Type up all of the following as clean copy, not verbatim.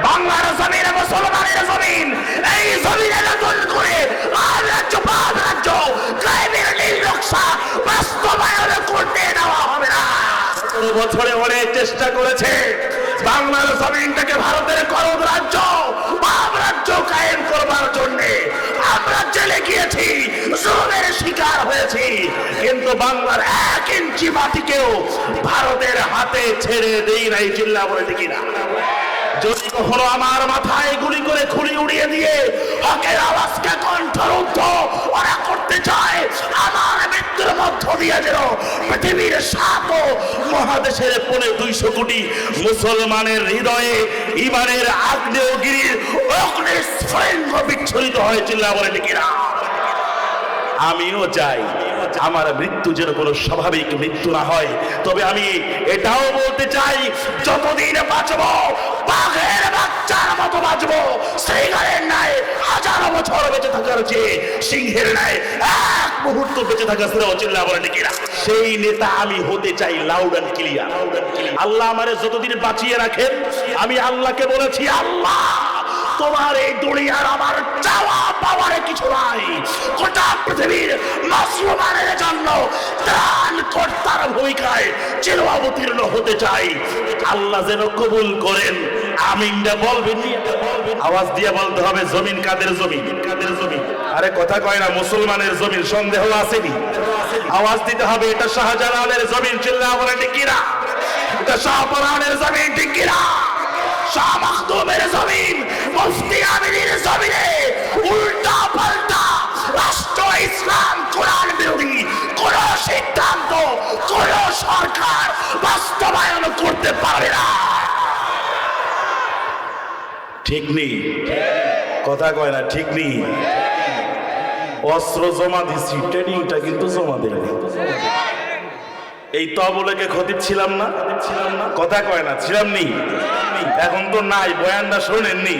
বাংলার জমিন মুসলমানের জমিন, এই জমিনে নতুন করে আর রাজ্য পাঁচ রাজ্য গায়েবের নীল নকশা বাস্তবায়ন করতে দেওয়া হবে না। 17 বছরে অনেক চেষ্টা করেছে বাংলার জমিনটাকে ভারতের করদ রাজ্য পাঁচ রাজ্য কায়েম করবার জন্য। আমরা জেলে গিয়েছি, জুলুমের শিকার হয়েছি, কিন্তু বাংলার 1 ইঞ্চি মাটিকেও ভারতের হাতে ছেড়ে দেই নাই। চিল্লা বলে ঠিক না? যদি কখনো আমার মাথায় গুলি করে খুলি উড়িয়ে দিয়ে হকের আওয়াজকে কণ্ঠরুদ্ধ ওরা করতে চায়, আমার মৃত্যুর মধ্য দিয়ে যেন পৃথিবীর 7 মহাদেশের 250 কোটি মুসলমানের হৃদয়ে ইমানের আগ্নেয়গিরির অগ্নিস্ফুলিঙ্গ বিচ্ছুরিত হয়ে চিল্লা বলে ঠিক না? আমিও চাই আমার মৃত্যু যেন কোনো স্বাভাবিক মৃত্যু না হয়। তবে আমি এটাও বলতে চাই, যতদিন বাঁচব বাঘের বাচ্চার মতো বাঁচব। সিংহের ন্যায় 1000 বছর বেঁচে থাকার চেয়ে সিংহের ন্যায় 1 মুহূর্ত বেঁচে থাকা শ্রেয়। চিল্লা বলে নাকি না? সেই নেতা আমি হতে চাই, লাউড অ্যান্ড ক্লিয়ার। আল্লাহ আমারে যতদিন বাঁচিয়ে রাখেন, আমি আল্লাহকে বলেছি, আল্লাহ তোমার এই দুনিয়ার আমার চাওয়া পাওয়ার কিছু নাই। গোটা পৃথিবীর মুসলমানের জন্য ত্রাণকর্তার ভূমিকায় চির অবতীর্ণ হতে চাই। আল্লাহ যেন কবুল করেন। আমিনটা বলবেন, আওয়াজ দিয়ে বলতে হবে। জমিন কাদের জমিন? কাদের জমিন? আরে কথা কয় না, মুসলমানের জমিন। সন্দেহ আসেনি? আওয়াজ দিতে হবে, এটা শাহজালালের জমিন। চিল্লা বলে ঠিক কিনা? এটা শাহপরানের জমিন, ঠিক কিনা? শাহ মাখদুমের জমিন, মুফতি আমিনের জমিনে উল্টা পাল্টা রাষ্ট্র ইসলাম কোরআন বিরোধী কোন সিদ্ধান্ত কোন সরকার বাস্তবায়ন করতে পারবে না। ঠিক নেই? কথা কয় না, ঠিক নেই? অস্ত্র জমা দিচ্ছি, ট্রেনিংটা কিন্তু জমা দেয়। এই তবলেকে খতিব ছিলাম না? কথা কয় না, ছিলাম নি? এখন তো নাই। বয়ানটা শোনেননি?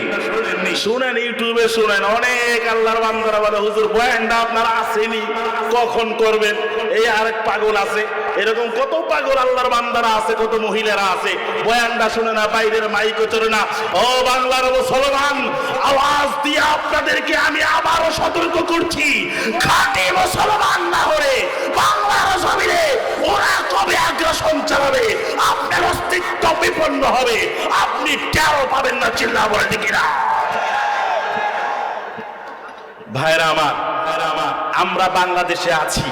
শুনেন, ইউটিউবে শুনেন। অনেক আল্লাহর বান্দারা বলে, হুজুর বয়ানটা আপনারা আসেনি, কখন করবেন? এই আরেক পাগল আছে। এরকম কত পাগল আল্লাহর বান্দারা আছে, কত মহিলারা আছে, বয়ানটা শুনে না, বাইরের মাইকও চলে না। ও বাংলার মুসলমান, আওয়াজ দিয়ে আপনাদেরকে আমি আবারও সতর্ক করছি, খাঁটি মুসলমান না হলে বাংলার জমিনে ওরা কবে আগ্রাসন চালাবে, আপনার অস্তিত্ব বিপন্ন হবে, আপনি টেরও পাবেন না। চিল্লা বলে কিনা? ভাইরা আমার, আমরা বাংলাদেশে আছি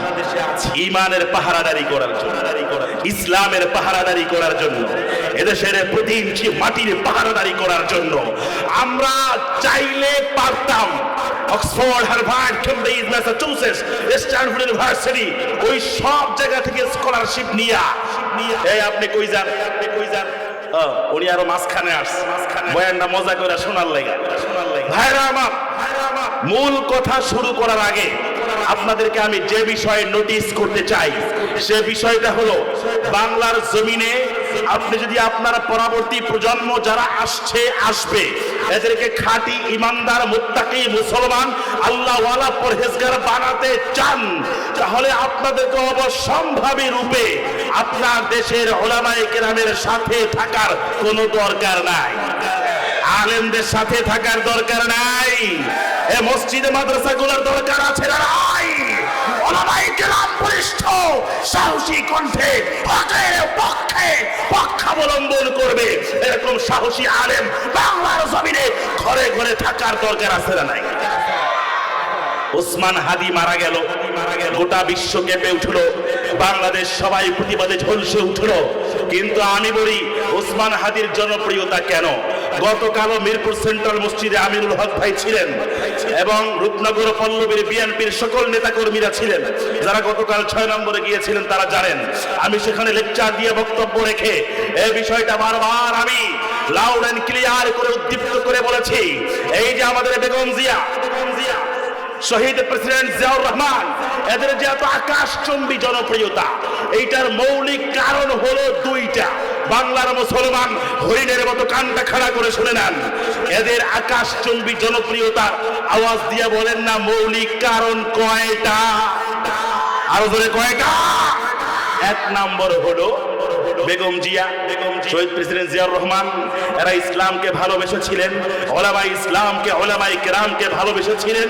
ইমানের পাহারাদারি করার জন্য, ইসলামের পাহারাদারি করার জন্য, এদেশের প্রতি ইঞ্চি মাটির পাহারাদারি করার জন্য। আমরা চাইলে পারতাম Oxford, Harvard, Cambridge, Massachusetts, Stanford university, ওই সব জায়গা থেকে স্কলারশিপ নিয়ে এই আপনি কই যান, আপনি কই যান, উনি আরো মাঝখানে আসছে, বয়ানটা মজা করে শোনার লাগে। ভাইরা আমার, মূল কথা শুরু করার আগে আপনাদেরকে আমি যে বিষয়ে নোটিস করতে চাই, সে বিষয়টা হলো বাংলার জমিনে আপনি যদি আপনার পরবর্তী প্রজন্ম যারা আসবে এদেরকে খাঁটি ইমানদার মুত্তাকি মুসলমান আল্লাহওয়ালা পরহেজগার বানাতে চান, তাহলে আপনাদেরকে অবশ্যম্ভাবী রূপে আপনার দেশের উলামায়ে কেরামের সাথে থাকার কোনো দরকার নাই, আলেমদের সাথে থাকার দরকার নাই, এ মসজিদে মাদ্রাসাগুলোর দরকার আছে না নাই? উলামায়ে কেরাম বলিষ্ঠ সাহসী কণ্ঠে হকের পক্ষে পক্ষাবলম্বন করবে, এরকম সাহসী আলেম বাংলার জমিনে ঘরে ঘরে থাকার দরকার আছে না নাই? ওসমান হাদি মারা গেল, গোটা বিশ্ব কেঁপে উঠলো, বাংলাদেশ সবাই প্রতিবাদে ঝলসে উঠলো। কিন্তু আমি বলি, ওসমান হাদির জনপ্রিয়তা কেন? গতকালও মিরপুর সেন্ট্রাল মসজিদে আমিনুল হক ভাই ছিলেন এবং রূপনগর পল্লবীর বিএনপির সকল নেতাকর্মীরা ছিলেন। যারা গতকাল 6 নম্বরে গিয়েছিলেন তারা জানেন। আমি সেখানে লেকচার দিয়ে বক্তব্য রেখে এই বিষয়টা বারবার আমি লাউড এন্ড ক্লিয়ার করে উদ্দীপ্ত করে বলেছি, এই যে আমাদের বেগম জিয়া, শহীদ প্রেসিডেন্ট জিয়াউর রহমান, এদের যে এত আকাশচুম্বী জনপ্রিয়তা, এইটার মৌলিক কারণ হলো 2টা। বাংলার মুসলমান হরিণের মতো কানটা খাড়া করে শুনে নেন, এদের আকাশচুম্বী জনপ্রিয়তার আওয়াজ দিয়ে বলেন না মৌলিক কারণ কয়টা? আরো ধরে কয়টা? 1 নম্বর হলো বেগম জিয়া। শহীদ প্রেসিডেন্ট জিয়াউর রহমান, এরা ইসলামকে ভালোবেসেছিলেন, ওলামায়ে ইসলামকে, ওলামায়ে কেরামকে ভালোবেসেছিলেন।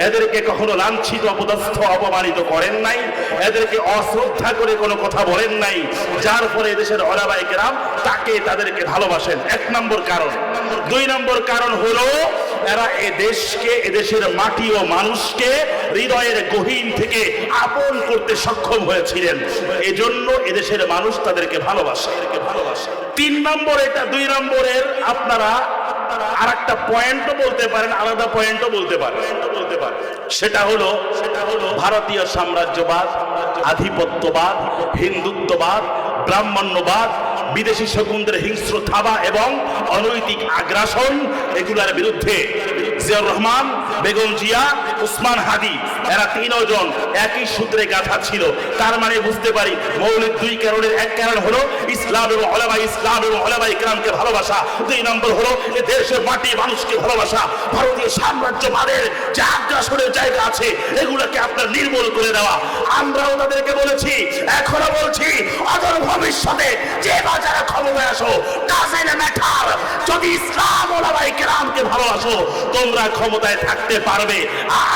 এদেরকে কখনো লাঞ্ছিত, অপদস্থ, অপমানিত করেন নাই, এদেরকে অশ্রদ্ধা করে কোনো কথা বলেন নাই, যার ফলে দেশের ওলামায়ে কেরাম তাদেরকে ভালোবাসেন। 1 নম্বর কারণ। 2 নম্বর কারণ হলো এরা এদেশকে, এদেশের মাটি ও মানুষকে হৃদয়ের গহীন থেকে আপন করতে সক্ষম হয়েছিলেন, এজন্য এদেশের মানুষ তাদেরকে ভালোবাসে। 3 নম্বর, এটা 2 নম্বরের আপনারা আর একটা পয়েন্টও বলতে পারেন, আলাদা পয়েন্টও বলতে পারেন। সেটা হলো ভারতীয় সাম্রাজ্যবাদ, আধিপত্যবাদ, হিন্দুত্ববাদ, ব্রাহ্মণ্যবাদ, বিদেশি শকুনদের হিংস্র থাবা এবং অনৈতিক আগ্রাসন, এগুলোর বিরুদ্ধে জিয়াউর রহমান, বেগম জিয়া, উসমান হাদি এরা 3 জন একই সূত্রে গাঁথা ছিল। তার মানে বুঝতে পারি মৌলিক 2 কারণের 1 কারণ হলো ইসলাম এবং ওলামায়ে ইসলাম এবং ওলামায়ে কেরামকে ভালোবাসা। 2 নম্বর হলো এ দেশের মাটি মানুষকে ভালোবাসা। ভারতীয় সাম্রাজ্যবাদের যে আগ্রাসনের জায়গা আছে এগুলোকে আপনার নির্মূল করে দেওয়া। আমরাও তাদেরকে বলেছি, এখনো বলছি, অদূর ভবিষ্যতে যে বাজারে ক্ষমতায় আসো, ডাজেন্ট ম্যাটার, যদি ইসলাম ওলামায়ে কেরামকে ভালোবাসো তোমরা ক্ষমতায় থাকতে পারবে।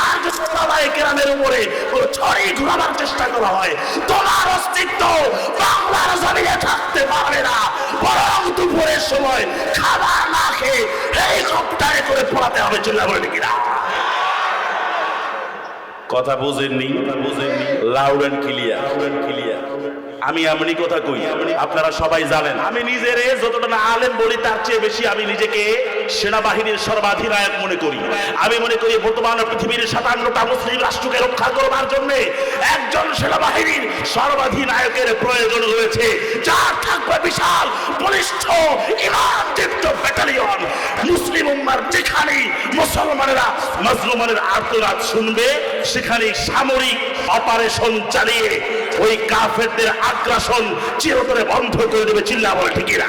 আর যদি ওলামায়ে কেরামের উপরে কোনো ছড়ি ঘোরাবার চেষ্টা করা হয়, তোমার অস্তিত্ব বাংলার জমিনে থাকতে পারবে না, বরং দুপুরের সময় খাবার না খেয়ে হেলিকপ্টারে করে পড়াতে হবে। চিল্লা বলে কিনা? কথা বুঝেননি? Loud and clear. আমি এমনি কথা কই, আপনারা সবাই জানেন আমি নিজেরে যতটা না আলেম বলি তার চেয়ে বেশি আমি নিজেকে সেনাবাহিনীর সর্বাধিনায়ক মনে করি। আমি মনে করি বর্তমান পৃথিবীর 57টা মুসলিম রাষ্ট্রকে রক্ষা করবার জন্য একজন সেনাবাহিনীর সর্বাধিনায়কের প্রয়োজন রয়েছে, যার থাকবে বিশাল বলিষ্ঠ ইমানদীপ্ত ব্যাটালিয়ন। মুসলিম উম্মার যেখানে মুসলমানেরা মাজলুমানের আর্তনাদ শুনবে সেখানে সামরিক অপারেশন চালিয়ে ওই কাফেরদের আগ্রাসন চিরতরে বন্ধ করে দেবে। চিল্লা বলে ঠিক না?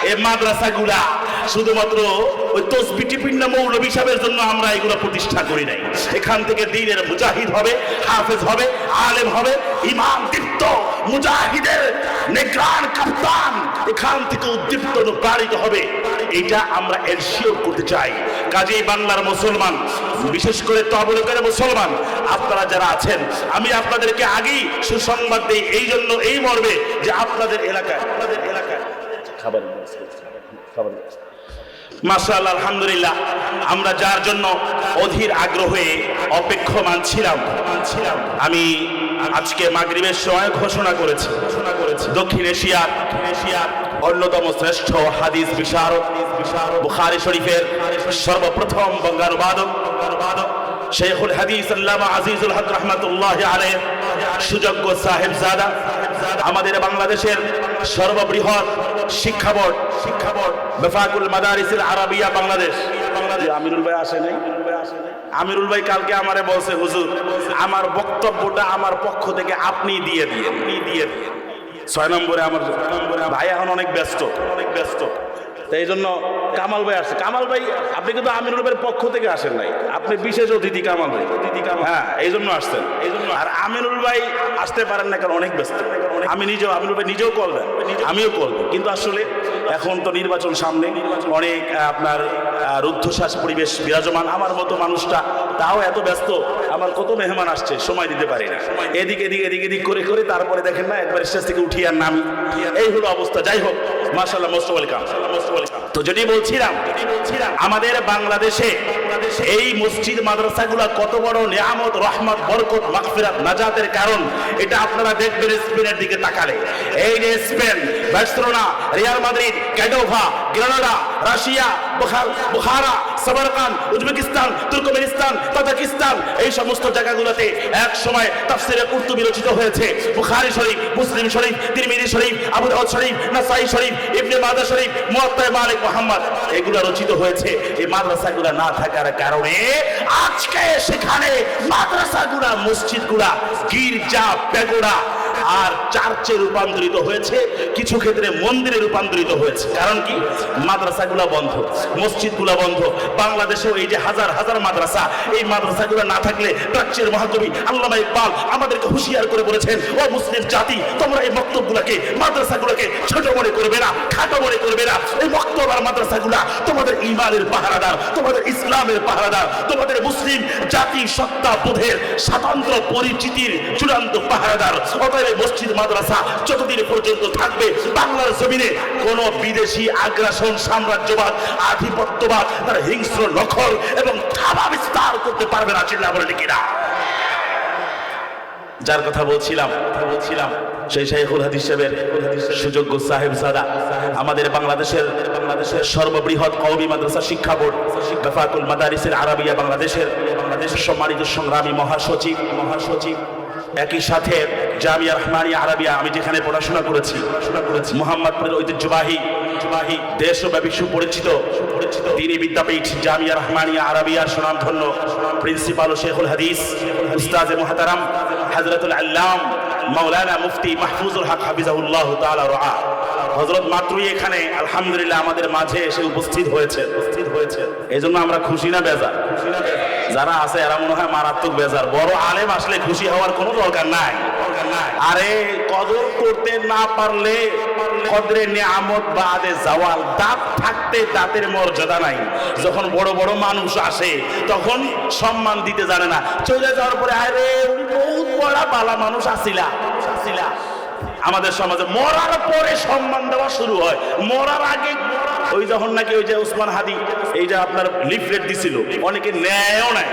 এই মাদ্রাসাগুলা শুধুমাত্র ওই তসবিহ টিপিন্না মৌলভী সাহেবের জন্য আমরা এগুলো প্রতিষ্ঠা করি নাই। এখান থেকে দ্বীনের মুজাহিদ হবে, হাফেজ হবে, আলেম হবে, ইমাম দীপ্ত মুজাহিদের নেগ্রান কাপ্তান এখান থেকে উদ্দীপ্ত অনুপ্রাণিত হবে। এটা আমরা এনশিওর করতে চাই। কাজেই বাংলার মুসলমান, বিশেষ করে তবলিগের মুসলমান আপনারা যারা আছেন, আমি আপনাদেরকে আগেই সুসংবাদ দেই এই জন্য, এই মর্মে যে আপনাদের এলাকায় খাবার মাশাআল্লাহ আলহামদুলিল্লাহ আমরা যার জন্য অধীর আগ্রহে অপেক্ষমান ছিলাম, আমি আজকে মাগরিবের সময় ঘোষণা করেছি দক্ষিণ এশিয়ার অন্যতম শ্রেষ্ঠ হাদিস বিশারদ, বুখারী শরীফের সর্বপ্রথম বঙ্গানুবাদক শেখুল হাদিস আল্লামা আজিজুল হক রাহমাতুল্লাহি আলাইহি সুযোগ্য সাহেবজাদা, আমাদের বাংলাদেশের সর্ববৃহৎ শিক্ষা বোর্ড বেফাকুল মাদারিসিল আরাবিয়া বাংলাদেশ। আমিরুল ভাই আসে নাই? আমিরুল ভাই কালকে আমারে বলছে, হুজুর আমার বক্তব্যটা আমার পক্ষ থেকে আপনি দিয়ে দিয়ে 6 নম্বরে আমার ভাই এখন অনেক ব্যস্ত তাই জন্য কামাল ভাই আসছে। কামাল ভাই আপনি কিন্তু আমিরুল ভাইয়ের পক্ষ থেকে আসেন নাই, আপনি বিশেষ অতিথি কামাল ভাই, হ্যাঁ এই জন্য আসছেন। আর আমিরুল ভাই আসতে পারেন না কারণ অনেক ব্যস্ত। আমি নিজেও, আমিরুল ভাই নিজেও কল দেন, আমিও কল দিই, কিন্তু আসলে এখন তো নির্বাচন সামনে, অনেক আপনার রুদ্ধশ্বাস পরিবেশ বিরাজমান। আমার মতো মানুষটা তাও এত ব্যস্ত, আমার কত মেহমান আসছে, সময় দিতে পারি না। এদিক করে তারপরে দেখেন না একবার স্টেজ থেকে উঠিয়ে আর নামি, এই হলো অবস্থা। যাই হোক মাশাআল্লাহ, মোস্ট ওয়েলকাম। তো যদি বলছিলাম আমাদের বাংলাদেশে এই মসজিদ মাদ্রাসাগুলো কত বড় নিয়ামত, রহমত, বরকত, মাগফিরাত, নাজাতের কারণ, এটা আপনারা দেখবেন স্পেনের দিকে তাকালে। এই যে Spain, Barcelona, Real Madrid, Cordova, Granada, Russia, Bukhara, Samarkand, Uzbekistan, Turkmenistan, Tajikistan, এই সমস্ত জায়গাগুলোতে এক সময় তাফসিরে কুরতুবী রচিত হয়েছে। বুখারী শরীফ, মুসলিম শরীফ, তিরমিজি শরীফ, আবু দাউদ শরীফ, নাসাই শরীফ, ইবনে মাজাহ শরীফ, মুওয়াত্তা মালিক মুহাম্মদ, এগুলো রচিত হয়েছে। এই মাদ্রাসাগুলো না থাকার কারণে আজকে সেখানে মাদ্রাসাগুলা, মসজিদগুলা, গির্জা, পেগোডা আর চার্চে রূপান্তরিত হয়েছে, কিছু ক্ষেত্রে মন্দিরে রূপান্তরিত হয়েছে। কারণ কি? মাদ্রাসাগুলো বন্ধ, মসজিদগুলো বন্ধ। বাংলাদেশেও এই যে হাজার হাজার মাদ্রাসা, এই মাদ্রাসাগুলো না থাকলে প্রাচ্যের মহাকবি আল্লামা ইকবাল আমাদেরকে হুঁশিয়ার করে বলেছেন, ও মুসলিম জাতি, তোমরা এই মক্তবগুলোকে, মাদ্রাসাগুলোকে ছোট মনে করবে না, খাটো মনে করবে না। এই মক্তব আর মাদ্রাসাগুলা তোমাদের ঈমানের পাহারাদার, তোমাদের ইসলামের পাহারাদার, তোমাদের মুসলিম জাতি সত্তা বোধের স্বতন্ত্র পরিচিতির চূড়ান্ত পাহারাদার। অতএব মসজিদ মাদ্রাসা যতদিন পর্যন্ত থাকবে, বাংলার জমিনে কোন বিদেশি আগ্রাসন, সাম্রাজ্যবাদ, আধিপত্যবাদ তার হিংস্র নখর এবং থাবা বিস্তার করতে পারবে না। চিল্লা বলে কিনা? যার কথা বলছিলাম সেই শাইখুল হাদিস সাহেবের সুযোগ্য সাহেবজাদা, আমাদের বাংলাদেশের সর্ববৃহৎ কওমি মাদ্রাসা শিক্ষা বোর্ড গাফাতুল মাদারিসের আরাবিয়া বাংলাদেশের সম্মানিত সংগ্রামী মহাসচিব, একই সাথে জামিয়া রহমানিয়া আরাবিয়া, আমি যেখানে পড়াশোনা করেছি মুহাম্মদপুরের ঐতিহ্যবাহী দেশব্যাপী সুপরিচিত দ্বীনি বিদ্যাপীঠ জামিয়া রহমানিয়া আরাবিয়ার সুনামধন্য প্রিন্সিপাল ও শেখুল হাদিস উস্তাদ মুহতারাম হযরতুল আল্লাম মাওলানা মুফতি মাহফুজুল হক হাফিজাহুল্লাহ তাআলা রাআ হযরত মাত্রই এখানে আলহামদুলিল্লাহ আমাদের মাঝে এসে উপস্থিত হয়েছে। এই জন্য আমরা খুশি না বেজার? যারা আছে এরা মনে হয় মারাত্মক বেজার। বড় আলেম আসলে খুশি হওয়ার কোনো দরকার নাই। আরে কদর করতে না পারলে কদরে নিয়ামত বাদে জাওয়াল। দাঁত থাকতে দাঁতের মর্যাদা নাই। যখন বড় বড় মানুষ আসে তখন সম্মান দিতে জানে না, চলে যাওয়ার পরে আরে উনি বহুত বড় বালা মানুষ আসিলা। আমাদের সমাজে মরার পরে সম্মান দেওয়া শুরু হয়, মরার আগে ওই যখন নাকি ওই যে ওসমান হাদি এই যে আপনার লিফলেট দিছিল, অনেকে নেয়ও নাই,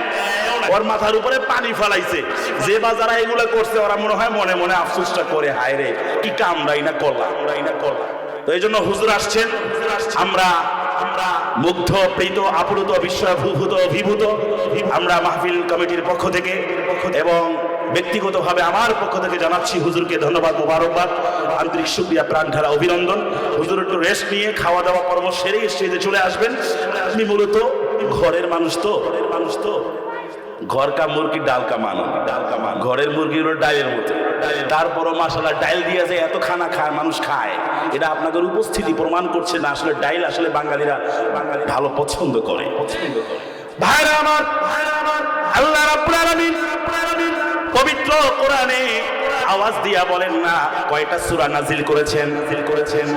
ওর মাথার উপরে পানি ফেলাইছে। যে বা যারা এগুলো করছে ওরা মনে হয় মনে মনে আফসোসটা করে, হায় রে কি কামরাই না করলাম। তো এই জন্য হুজুর আসছেন, আমরা মুগ্ধ, প্রীত, আপ্লুত, বিস্ময়ভূত, অভিভূত আমরা মাহফিল কমিটির পক্ষ থেকে এবং ব্যক্তিগতভাবে আমার পক্ষ থেকে জানাচ্ছি হুজুরকে ধন্যবাদ, মোবারকবাদ, আন্তরিক শুকরিয়া, প্রাণ ঢালা অভিনন্দন। হুজুর একটু রেস্ট নিয়ে খাওয়া দাওয়া পর্ব সেরে স্টেজে চলে আসবেন। আপনি মূলত ঘরের মানুষ তো ঘর কা মুরগি ডাল কা মান, ঘরের মুরগি হলো ডালের মতো। তারপরও মাশাআল্লাহ ডাইল দিয়ে যে এত খানা খায়, মানুষ খায়, এটা আপনাদের উপস্থিতি প্রমাণ করছে না আসলে ডাইল আসলে বাঙালিরা ভালো পছন্দ করে। ভাইরা আমার, আল্লাহ রাব্বুল আলামিন পবিত্র কোরআনে আওয়াজ দিয়া বলেন না কয়টা সূরা নাজিল করেছেন?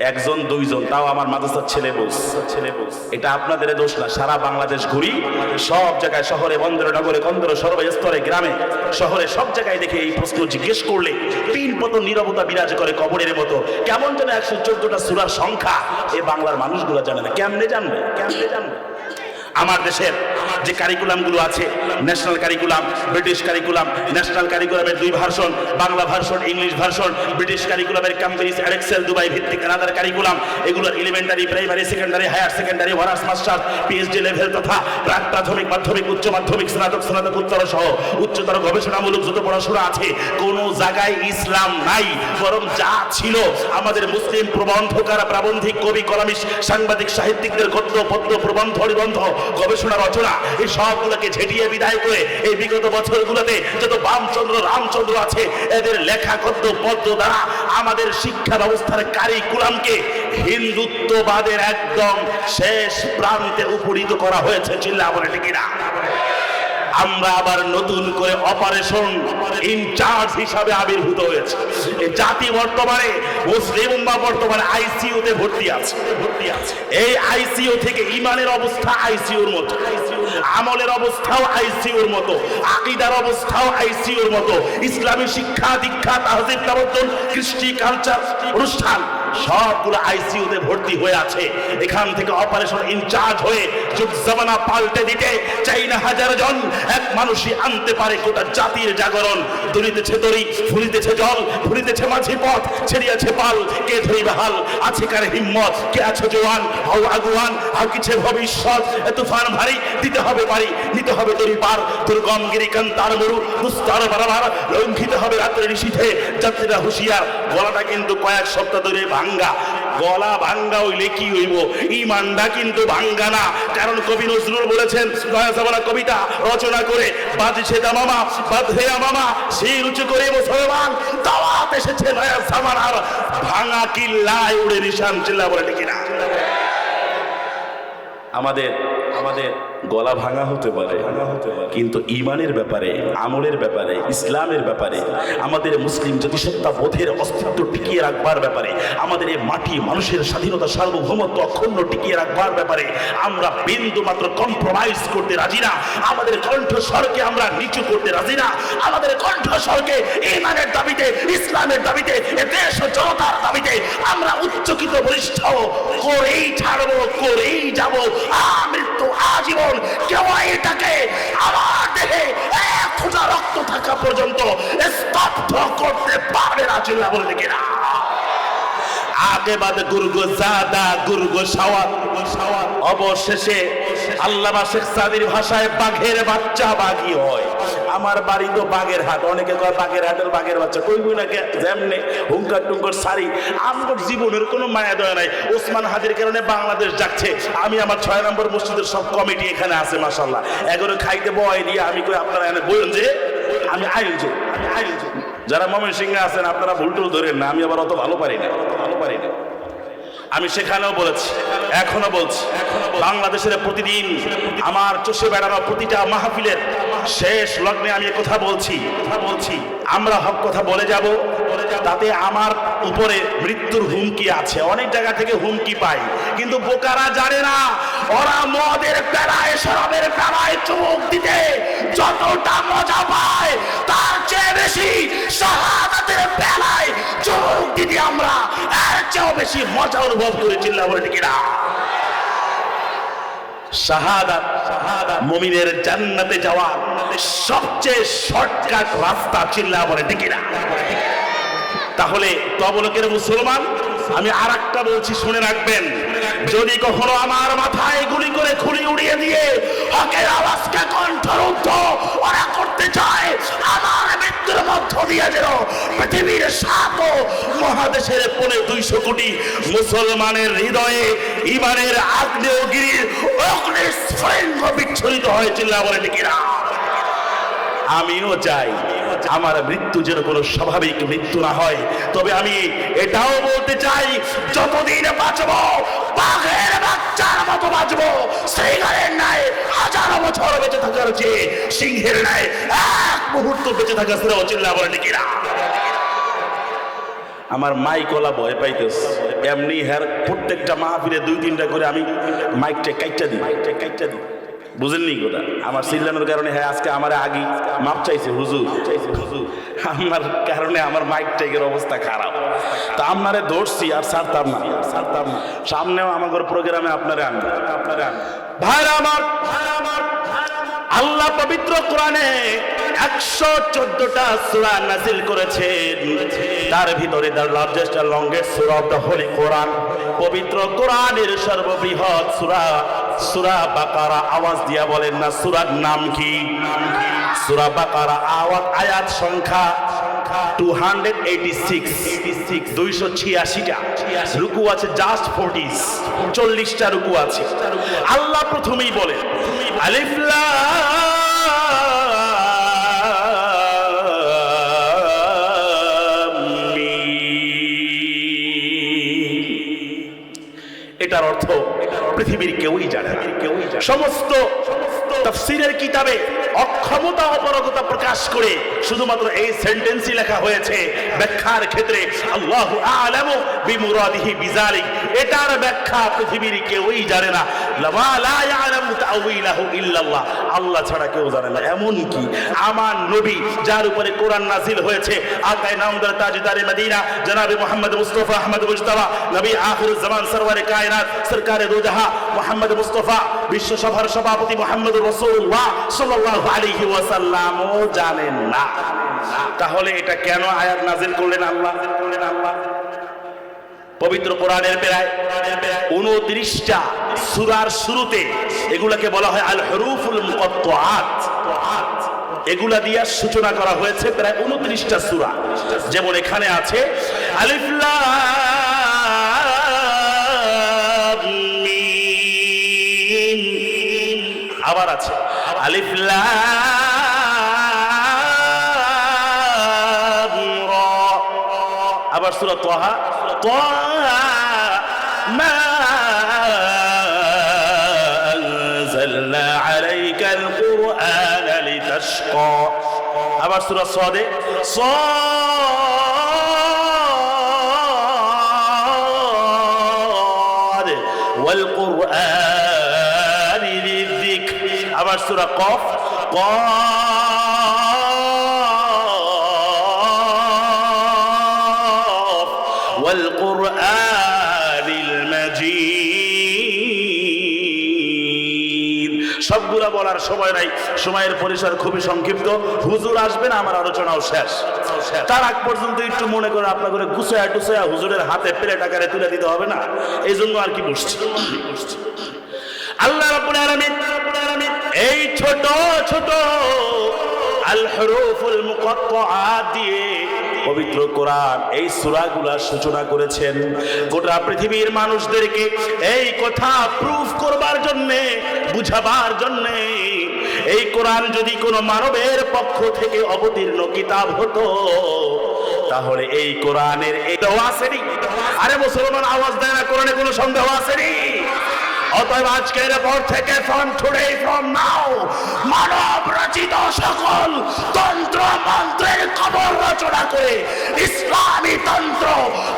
একজন দুইজন, তাও আমার মাদ্রাসার ছেলে বস। এটা আপনাদের দোষ না, সারা বাংলাদেশ ঘুরি, সব জায়গায়, শহরে, বন্দরে, নগরে, কন্দরে, সর্বস্তরে, গ্রামে, শহরে, সব জায়গায় দেখে এই প্রশ্ন জিজ্ঞেস করলে তিন পতন নীরবতা বিরাজ করে কবরের মতো। কেমন যেন 114টা সূরার সংখ্যা এ বাংলার মানুষগুলো জানে না। কেমনে জানবে? আমার দেশের যে কারিকুলামগুলো আছে, national curriculum, British curriculum, national কারিকুলামের 2 version, Bangla version, English version, British কারিকুলামের ক্যাম্ব্রিজ, এডেক্সেল, দুবাই ভিত্তিক কানাডার কারিকুলাম, এগুলোর elementary, primary, secondary, higher secondary, honours, master, PhD level তথা প্রাক প্রাথমিক, মাধ্যমিক, উচ্চ মাধ্যমিক, স্নাতকোত্তর সহ উচ্চতর গবেষণামূলক যত পড়াশোনা আছে, কোনো জায়গায় ইসলাম নাই। বরং যা ছিল আমাদের মুসলিম প্রবন্ধকার, প্রাবন্ধিক, কবি, কলামিস্ট, সাংবাদিক, সাহিত্যিকদের গদ্য, পদ্য, প্রবন্ধ, নিবন্ধ, গবেষণা, রচনা, এই সবগুলোকে ঝেঁটিয়ে বিদায় করে এই বিগত বছরগুলোতে যত বামচন্দ্র, রামচন্দ্র আছে, এদের লেখা গদ্য পদ্য দ্বারা আমাদের শিক্ষা ব্যবস্থার কারিকুলামকে হিন্দুত্ববাদের একদম শেষ প্রান্তে উপনীত করা হয়েছে। চিল্লা বলে ঠিক না? আমরা আবার নতুন করে অপারেশন ইনচার্জ হিসাবে আবির্ভূত হয়েছে। এই জাতি বর্তমানে, মুসলিম উম্মাহ বর্তমানে আইসিইউতে ভর্তি আছে। এই আইসিইউ থেকে ইমানের অবস্থা আইসিইউর মতো, আমলের অবস্থাও আইসিইউর মতো, আকীদার অবস্থাও আইসিইউর মতো, ইসলামী শিক্ষা, দীক্ষা, তাহজিব, তামাদ্দুন, কৃষ্টি, কালচার, অনুষ্ঠান সবগুলো আইসিইউতে ভর্তি হয়ে আছে। এখান থেকে অপারেশন ইনচার্জ হয়ে যুগ জামানা পাল্টে দিতে চাই না হাজার জন, এক মানুষই আনতে পারে গোটা জাতির জাগরণ। দড়িতেছে দড়ি, ফুলিতেছে জল, ফুলিতেছে মাঝি পথ, ছেড়িয়াছে পাল, কে ধরিবে হাল, আছে কার হিম্মত, কে আছে জোয়ান, হও আগুয়ান, আর কিছে ভবিষ্যৎ, তুফান ভারী, দিতে হবে পারি, নিতে হবে তরি পার, দুর্গম গিরিকান তার মরু, দুস্তার বারবার, লঙ্ঘিত হবে রাত্রে নিশীথে, যাত্রীরা হুঁশিয়ার। গলাটা কিন্তু কয়েক সপ্তাহ ধরে ভাঙ্গা, গলা ভাঙ্গা হইলে কি হইব, ইমানটা কিন্তু ভাঙ্গা না। কারণ কবি নজরুল বলেছেন নয়া জামানা কবিতা রচনা করে, বাজছে দামামা বাঁধে মামা সেই উঁচু করে মুসলমান দাওয়াত এসেছে নয়া জামানার, ভাঙা কিল্লায় উড়ে নিশান চিল্লা বলে ঠিক না? আমাদের গলা ভাঙা হতে পারে, কিন্তু ইমানের ব্যাপারে, আমলের ব্যাপারে, ইসলামের ব্যাপারে, আমাদের মুসলিম জাতিসত্তা বোধের অস্তিত্ব টিকিয়ে রাখবার ব্যাপারে, আমাদের এই মাটি মানুষের স্বাধীনতা সার্বভৌমত্ব অক্ষুণ্ণ টিকিয়ে রাখবার ব্যাপারে আমরা বিন্দু মাত্র কম্প্রোমাইজ করতে রাজি না। আমাদের কণ্ঠস্বরকে আমরা নিচু করতে রাজি না। আমাদের কণ্ঠস্বরকে ইমানের দাবিতে, ইসলামের দাবিতে, এ দেশ ও জনতার দাবিতে আমরা উচ্চকিত বলিষ্ঠ করেই ছাড়বো, করেই যাবো। মৃত্যু আজীবন কেউ এটাকে আমার দেহে এক ফোঁটা রক্ত থাকা পর্যন্ত স্তব্ধ করতে পারবে না। চিল্লা বলে দেখি না। আগে বাদে গুরগো জাদা গুরগো সাওয়াত, অবশেষে আল্লামা শেখ সাদির ভাষায় বাঘের বাচ্চা বাঘই হয়। আমার বাড়ি তো বাঘের হাট, অনেকে কয় বাঘের হাটের বাঘের বাচ্চা, কইবই না যেমনে হুঙ্কার টুঙ্কর সারি। আমার জীবনের কোনো মায়া দয়া নাই। ওসমান হাদির কারণে বাংলাদেশ যাচ্ছে। আমি আমার 6 নম্বর মসজিদের সব কমিটি এখানে আছে মাশাআল্লাহ, এগুলো খাইতে বয় দিয়ে আমি কই আপনারা এনে বলুন যে আমি আয়োজন। যারা ময়মনসিংহে আছেন আপনারা ভুলটুল ধরেন না, আমি আবার অত ভালো পারি না। আমি সেখানেও বলেছি, এখনো বলছি, বাংলাদেশের প্রতিদিন আমার চষে বেড়ানো প্রতিটা মাহফিলের শেষ লগ্নে আমি কথা বলছি, আমরা হক কথা বলে যাব, তাতে আমার উপরে মৃত্যুর হুমকি আছে। অনেক জায়গা থেকে হুমকি পাই, কিন্তু বোকারা জানে না ওরা মদের বেলায়, শরাবের বেলায় চুমুক দিতে যতটা মজা পায় তার চেয়ে বেশি শাহাদাতের বেলায় চুমুক দিতে আমরা এর চেয়েও বেশি মজা অনুভব করি। চিল্লা বলে ঠিক না? শাহাদাত মুমিনের জান্নাতে যাওয়া সবচেয়ে শর্টকাট রাস্তা। চিল্লা বলে ঠিক না? তাহলে তবলকের মুসলমান, আমি আর একটা বলছি, শুনে রাখবেন, যদি কখনো আমার মাথায় গুলি করে খুলি উড়িয়ে দিয়ে হকের আওয়াজকে কণ্ঠরুদ্ধ ওরা করতে চায়, আমার মৃত্যুর মধ্য দিয়ে যেন পৃথিবীর 7 মহাদেশের 250 কোটি মুসলমানের হৃদয়ে ইমানের আগ্নেয়গিরির অগ্নিস্ফুলিঙ্গ বিচ্ছুরিত হয়। চিল্লা বলে ঠিক না? আমিও চাই আমার মৃত্যু যেন কোনো স্বাভাবিক মৃত্যু না হয়। তবে আমি এটাও বলতে চাই, যতদিন বাঁচবো বাঘের বাচ্চার মতো বাঁচবো। সিংহের ন্যায় 1000 বছর বেঁচে থাকার চেয়ে সিংহের ন্যায় 1 মুহূর্ত বেঁচে থাকা শ্রেয়। চিল্লা বলে ঠিক না? আমার মাইকলা ভয় পাইতেছে, এমনি হ্যার প্রত্যেকটা মাহফিলে 2-3টা করে আমি মাইকটা কাইটটা দিই। বুঝেননি কথা? আমার চিল্লানোর কারণে হ্যাঁ আজকে আমার আগে মাপ চাইছে হুজুর, আমার কারণে আমার মাইক টেকের অবস্থা খারাপ। তা আপনারে ধরছি আর ছাড়তাম না। সামনেও আমাদের প্রোগ্রামে আপনারে আনবে। ভাইরা আমার, আল্লাহ পবিত্র কোরআনে 114টা সূরা নাযিল করেছেন। তার ভিতরে দ্য লার্জেস্ট এন্ড লংগেস্ট সূরা অফ দ্য হোলি কোরআন, পবিত্র কোরআনের সর্ববৃহৎ সূরা বাকারা। আওয়াজ দিয়া বলেন না সূরার নাম কি? সূরা বাকারা। আয়াত সংখ্যা 286, 286টা। রুকু আছে জাস্ট 40টা রুকু আছে। আল্লাহ প্রথমেই বলেন আলিফ লাম মিম। এটার অর্থ পৃথিবীর কেউই জানে না। সমস্ত তাফসীরের কিতাবে অক্ষমতা অপারগতা প্রকাশ করে শুধুমাত্র এই সেন্টেন্সই লেখা হয়েছে ব্যাখ্যার ক্ষেত্রে আল্লাহু আ'লামু বিমুরাদিহি বিযালিক। এটার ব্যাখ্যা পৃথিবীর কেউই জানে না। লা ইয়ালামু তা'ওয়িলাহু ইল্লাল্লাহ, আল্লাহ ছাড়া কেউ জানে না। এমন কি আমার নবী যার উপরে কোরআন নাযিল হয়েছে, আকায়ে নামদার তাজদারে মদিনা জনাবে মুহাম্মদ মুস্তাফা আহমদ মুজতবা নবী আখিরুজ জামান সরওয়ারে কায়নাত সরকারে দো জাহাঁ মুহাম্মদ মুস্তাফা বিশ্ব সভার সভাপতি মুহাম্মদুর রাসূলুল্লাহ সাল্লাল্লাহু আলাইহি ওয়াসাল্লামও জানেন না। তাহলে এটা কেন আয়াত নাযিল করলেন আল্লাহ? পবিত্র কোরআনের প্রায় 29টা সূরার শুরুতে এগুলাকে বলা হয় আল হুরুফুল মুকাত্তাআত। এগুলা দিয়ে সূচনা করা হয়েছে প্রায় 29টা সূরা। যেমন এখানে আছে আলিফ লাম আবার আছে আলিফ লাম রা। আবার সূরা তাহা তাহা মা আনজালনা আলাইকাল কুরআনা লিতাশকা। আবার সূরা সাদে সাদ ওয়াল কুরআনি লিযিকর। আবার সূরা কফ কফ ওয়াল কুরআনিল মাজিদ। সবগুলা বলার সময় নাই, সময়ের পরিসর খুবই সংক্ষিপ্ত। হুজুর আসবেন, আমার আলোচনাও শেষ। তার আগ পর্যন্ত একটু মনে করে আপনার করে গুছায়া টুছায়া হুজুরের হাতে প্লেট আকারে তুলে দিতে হবে না, এই জন্য আর কি বসছি। আল্লাহ রাব্বুল আলামিন এই ছোট ছোট আল হুরুফুল মুকাত্তাআত দিয়ে পবিত্র কোরআন এই সূরাগুলোর সূচনা করেছেন গোটা পৃথিবীর মানুষদেরকে এই কথা প্রুফ করবার জন্য, বুঝাবার জন্য। এই কোরআন যদি কোনো মানবের পক্ষ থেকে অবতীর্ণ কিতাব হতো তাহলে এই কোরআনের এটাও আসেনি। আরে মুসলমান আওয়াজ দেয় না, কোরআনে কোনো সন্দেহ আসেনি। অতএব আজকের পর থেকে ফ্রম টুডে ফ্রম নাও মানব রচিত সকল তন্ত্র মন্ত্রের খবর রচনা করে ইসলামী তন্ত্র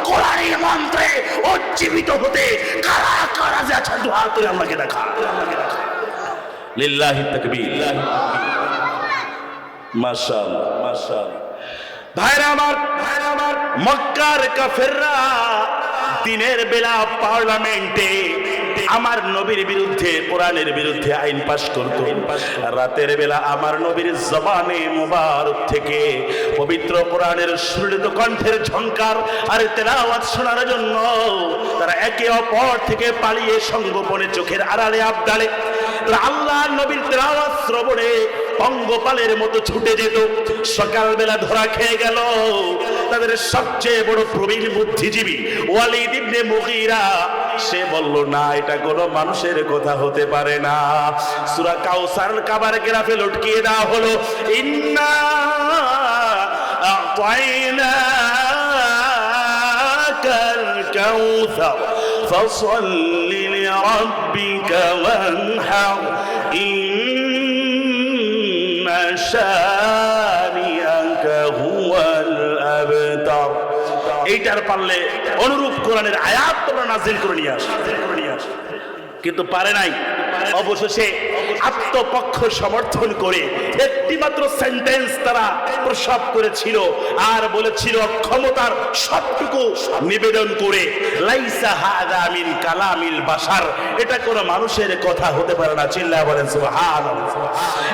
কোরআনী মন্ত্রে উজ্জীবিত হতে কারা কারা যে আছেন দু হাত তুলে আমাকে দেখা। লিল্লাহি তাকবীর, মাশাআল্লাহ মাশাআল্লাহ। ভাইরা আমার, মক্কার কাফেররা দিনের বেলা পার্লামেন্টে আমার নবীর বিরুদ্ধে, কোরআনের বিরুদ্ধে আইন পাশ করত। রাতের বেলা আমার নবীর জবানে মুবারক থেকে পবিত্র কোরআনের সুললিত কণ্ঠের ঝংকার আর তেলাওয়াত শোনার জন্য তারা একে অপর থেকে পালিয়ে সংগোপনে চোখের আড়ালে আবডালে আল্লাহ নবীর তেলাওয়াত শ্রবণে পঙ্গপালের মতো ছুটে যেত। সকালবেলা ধরা খেয়ে গেল তাদের সবচেয়ে বড় প্রবীণ বুদ্ধিজীবী ওয়ালিদ ইবনে মুগীরা। সে বলল, না, এটা কোনো মানুষের কথা হতে পারে না। সূরা কাউসার কাবার গ্রাফে লটকিয়ে দেওয়া হলো, ইন্না আ'তাইনাকাল কাউসার ফাসাল্লি লিরাব্বিকা ওয়ানহার ইন্না শানিআকা হুয়াল আবতার। এইটার পারলে অনুরূপ কোরআনের আয়াত তোমরা নাযিল করে নিয়ে আসো, কিন্তু পারে নাই। অবশেষে আত্মপক্ষ সমর্থন করে একটি মাত্র সেন্টেন্স তারা প্রসব করেছিল আর বলেছিল ক্ষমতার সবটুকু নিবেদন করে, লাইসা হাযা মিন কালামিল বাশার, এটা কোনো মানুষের কথা হতে পারে না। চিল্লায়া বলেন সুবহানাল্লাহ।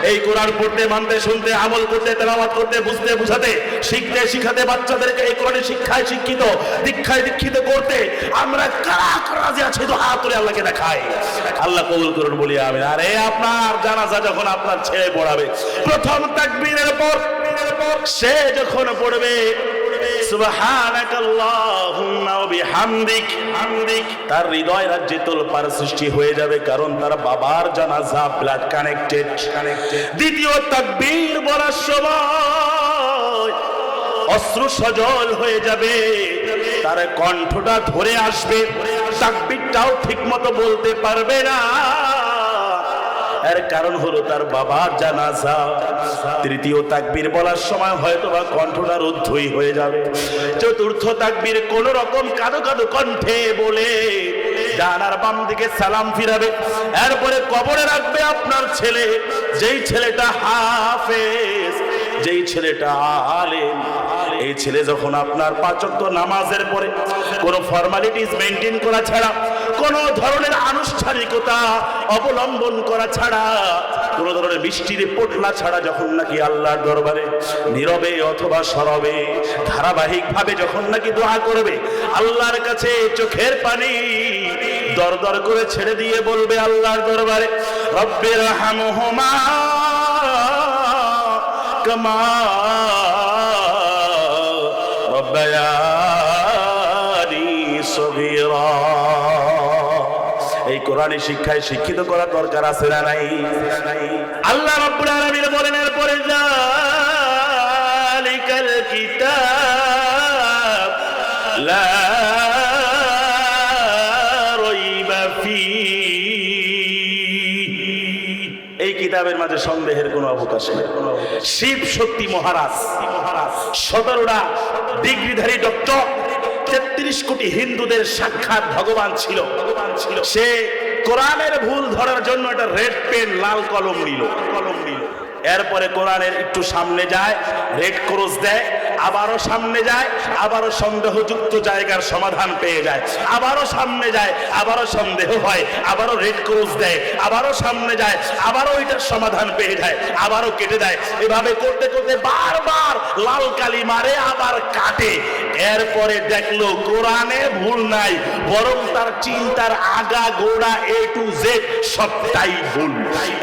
এই কোরআন পড়তে, মানতে, শুনতে, আমল করতে, তেলাওয়াত করতে, বুঝতে, বুঝাতে, শিখতে, শিখাতে, বাচ্চাদেরকে এই কোরআনের শিক্ষায় শিক্ষিত, দীক্ষায় দীক্ষিত করতে আমরা কারা কারা যে আছে তো হাত তুলে আল্লাহকে দেখাই। আল্লাহ কবুল করুন, বলি আমিন। আরে আপনার জানাজা যখন আপনার ছেলে পড়াবে, প্রথম তাকবীরের পর সে যখন পড়বে সুবহানাকাল্লাহুম্মা ওয়া বিহামদিক, তার হৃদয় রাজ্যে তোলপাড় সৃষ্টি হয়ে যাবে, কারণ তার বাবার জানাজা ব্লাড কানেক্টেড। দ্বিতীয় তাকবীর বলার সময় অশ্রু সজল হয়ে যাবে, তার কণ্ঠটা ধরে আসবে, তাকবীরটাও ঠিক মতো বলতে পারবে না। এর কারণ হলো তার বাবার জানাজা। তৃতীয় তাকবীর বলার সময় হয়তো বা কণ্ঠটা রুদ্ধই হয়ে যাবে। চতুর্থ তাকবীর কোন রকম কাঁদো কাঁদো কণ্ঠে বলে ডানার বাম দিকে সালাম ফিরাবে। এরপরে কবরে রাখবে আপনার ছেলে, যেই ছেলেটা হাফেজ, যেই ছেলেটা আলেম। এই ছেলে যখন আপনার 5 ওয়াক্ত নামাজের পরে কোনো ফর্মালিটিস মেইনটেইন করা ছাড়া, কোনো ধরনের আনুষ্ঠানিকতা অবলম্বন করা ছাড়া, কোনো ধরনের মিষ্টির পোটলা ছাড়া যখন নাকি আল্লাহর দরবারে নীরবে অথবা সরবে ধারাবাহিকভাবে যখন নাকি দোয়া করবে, আল্লাহর কাছে চোখের পানি দর দর করে ছেড়ে দিয়ে বলবে আল্লাহর দরবারে, রব্বির হামহুমা কামা রব্বায়ানি সগীরা। এই কোরআন কোরআনী শিক্ষায় শিক্ষিত করার দরকার আছে না নাই? আল্লাহ রাব্বুল আলামিন বলেন এরপরে যালিকাল কিতাব লা রাইবা ফীহি, এই কিতাবের মাঝে সন্দেহের কোনো অবকাশ নেই। শিব শক্তি মহারাজ 17টা ডিগ্রিধারী ডক্টর, 33 কোটি হিন্দুদের সাক্ষাৎ ভগবান ছিল। সে কোরআনের ভুল ধরার জন্য একটা রেড পেন লাল কলম নিল। এরপরে কোরআনের একটু সামনে যায়, রেড ক্রস দেয়, আবারও সামনে যায়, আবারও সন্দেহযুক্ত জায়গার সমাধান পেয়ে যায়, আবারও সামনে যায়, আবারও সন্দেহ হয়, আবারও রেড ক্রস দেয়, আবারও সামনে যায়, আবারও এটার সমাধান পেয়ে যায়, আবারও কেটে দেয়। এভাবে করতে করতে বারবার লাল কালি মারে, আবার কাটে। এরপরে দেখলো কোরআনে ভুল নাই, বরং তার চিন্তার আগা গোড়া A to Z সবটাই ভুল।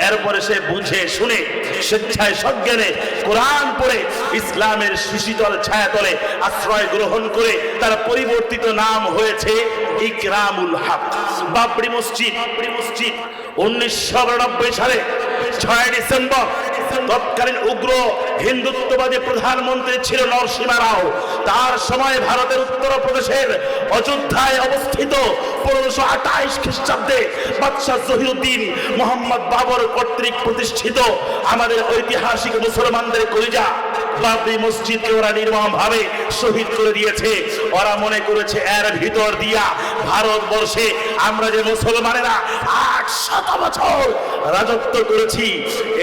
এরপরে সে বুঝে শুনে স্বেচ্ছায় সজ্ঞানে কোরআন পড়ে ইসলামের সুশীতল ছায়াতলে আশ্রয় গ্রহণ করে তার পরিবর্তিত নাম হয়েছে ইকরামুল হক। বাবরি মসজিদ 1992 সালে 6 ডিসেম্বর তৎকালীন উগ্র হিন্দুত্ববাদী প্রধানমন্ত্রী ছিল নরসিমা রাও। তার সময় ভারতের উত্তরপ্রদেশের অযোধ্যায় অবস্থিত 1528 খ্রিস্টাব্দে বাদশাহ জহিরুদ্দিন মোহাম্মদ বাবর কর্তৃক প্রতিষ্ঠিত আমাদের ঐতিহাসিক মুসলমানদের কলিজা বাবরি মসজিদকে ওরা নির্মমভাবে শহীদ করে দিয়েছে। ওরা মনে করেছে এর ভিতর দিয়া ভারতবর্ষে আমরা যে মুসলমানেরা 800 বছর রাজত্ব করেছি,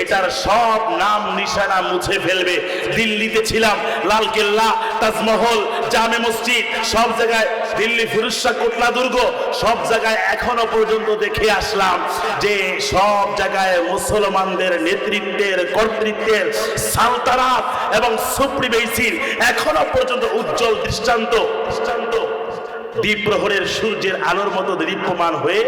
এটার সব নাম নিশানা মুছে ফেলবে। দিল্লিতে ছিলাম, লালকেল্লা, তাজমহল, জামে মসজিদ, সব জায়গায়, দিল্লি ফিরোজশাহ কোটলা দুর্গ, সব জায়গায় এখনো পর্যন্ত দেখে আসলাম যে সব জায়গায় মুসলমানদের নেতৃত্বের, কর্তৃত্বের, সালতানাত এবং সুপ্রিমেসির এখনো পর্যন্ত উজ্জ্বল দৃষ্টান্ত দ্বীপ প্রহরের সূর্যের আলোর মতো দীপ্যমান হয়ে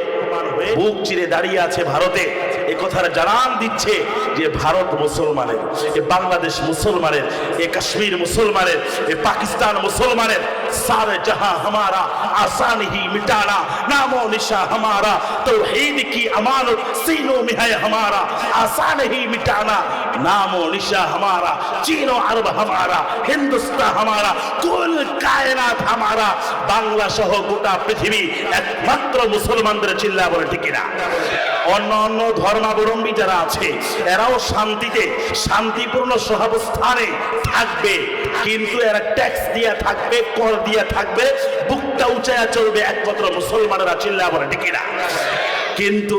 বুক চিরে দাঁড়িয়ে আছে ভারতে। এ কথার জানান দিচ্ছে যে ভারত মুসলমানের, এ বাংলাদেশ মুসলমানের, এ কাশ্মীর মুসলমানের, এ পাকিস্তান মুসলমানের। সারে জাহাं हमारा आसान ही मिटाना, नामो निशा हमारा तौहीद की अमानत सीनों में है हमारा, आसान ही मिटाना नामो निशा हमारा, चीनो अरब हमारा, हिंदुस्तान हमारा, कुल कायनात हमारा। বাংলা সহ গোটা পৃথিবী একমাত্র মুসলমানদের চিল্লা বলে ঠিক না? অন্য অন্য ধর্মাবলম্বী যারা আছে এরাও শান্তিতে, শান্তিপূর্ণ সহাবস্থানে থাকবে, কিন্তু এরা ট্যাক্স দিয়ে থাকবে, কর দিয়ে থাকবে, বুকটা উঁচায়া চলবে। একমাত্র মুসলমানেরা চিল্লা বলে ঠিক না? কিন্তু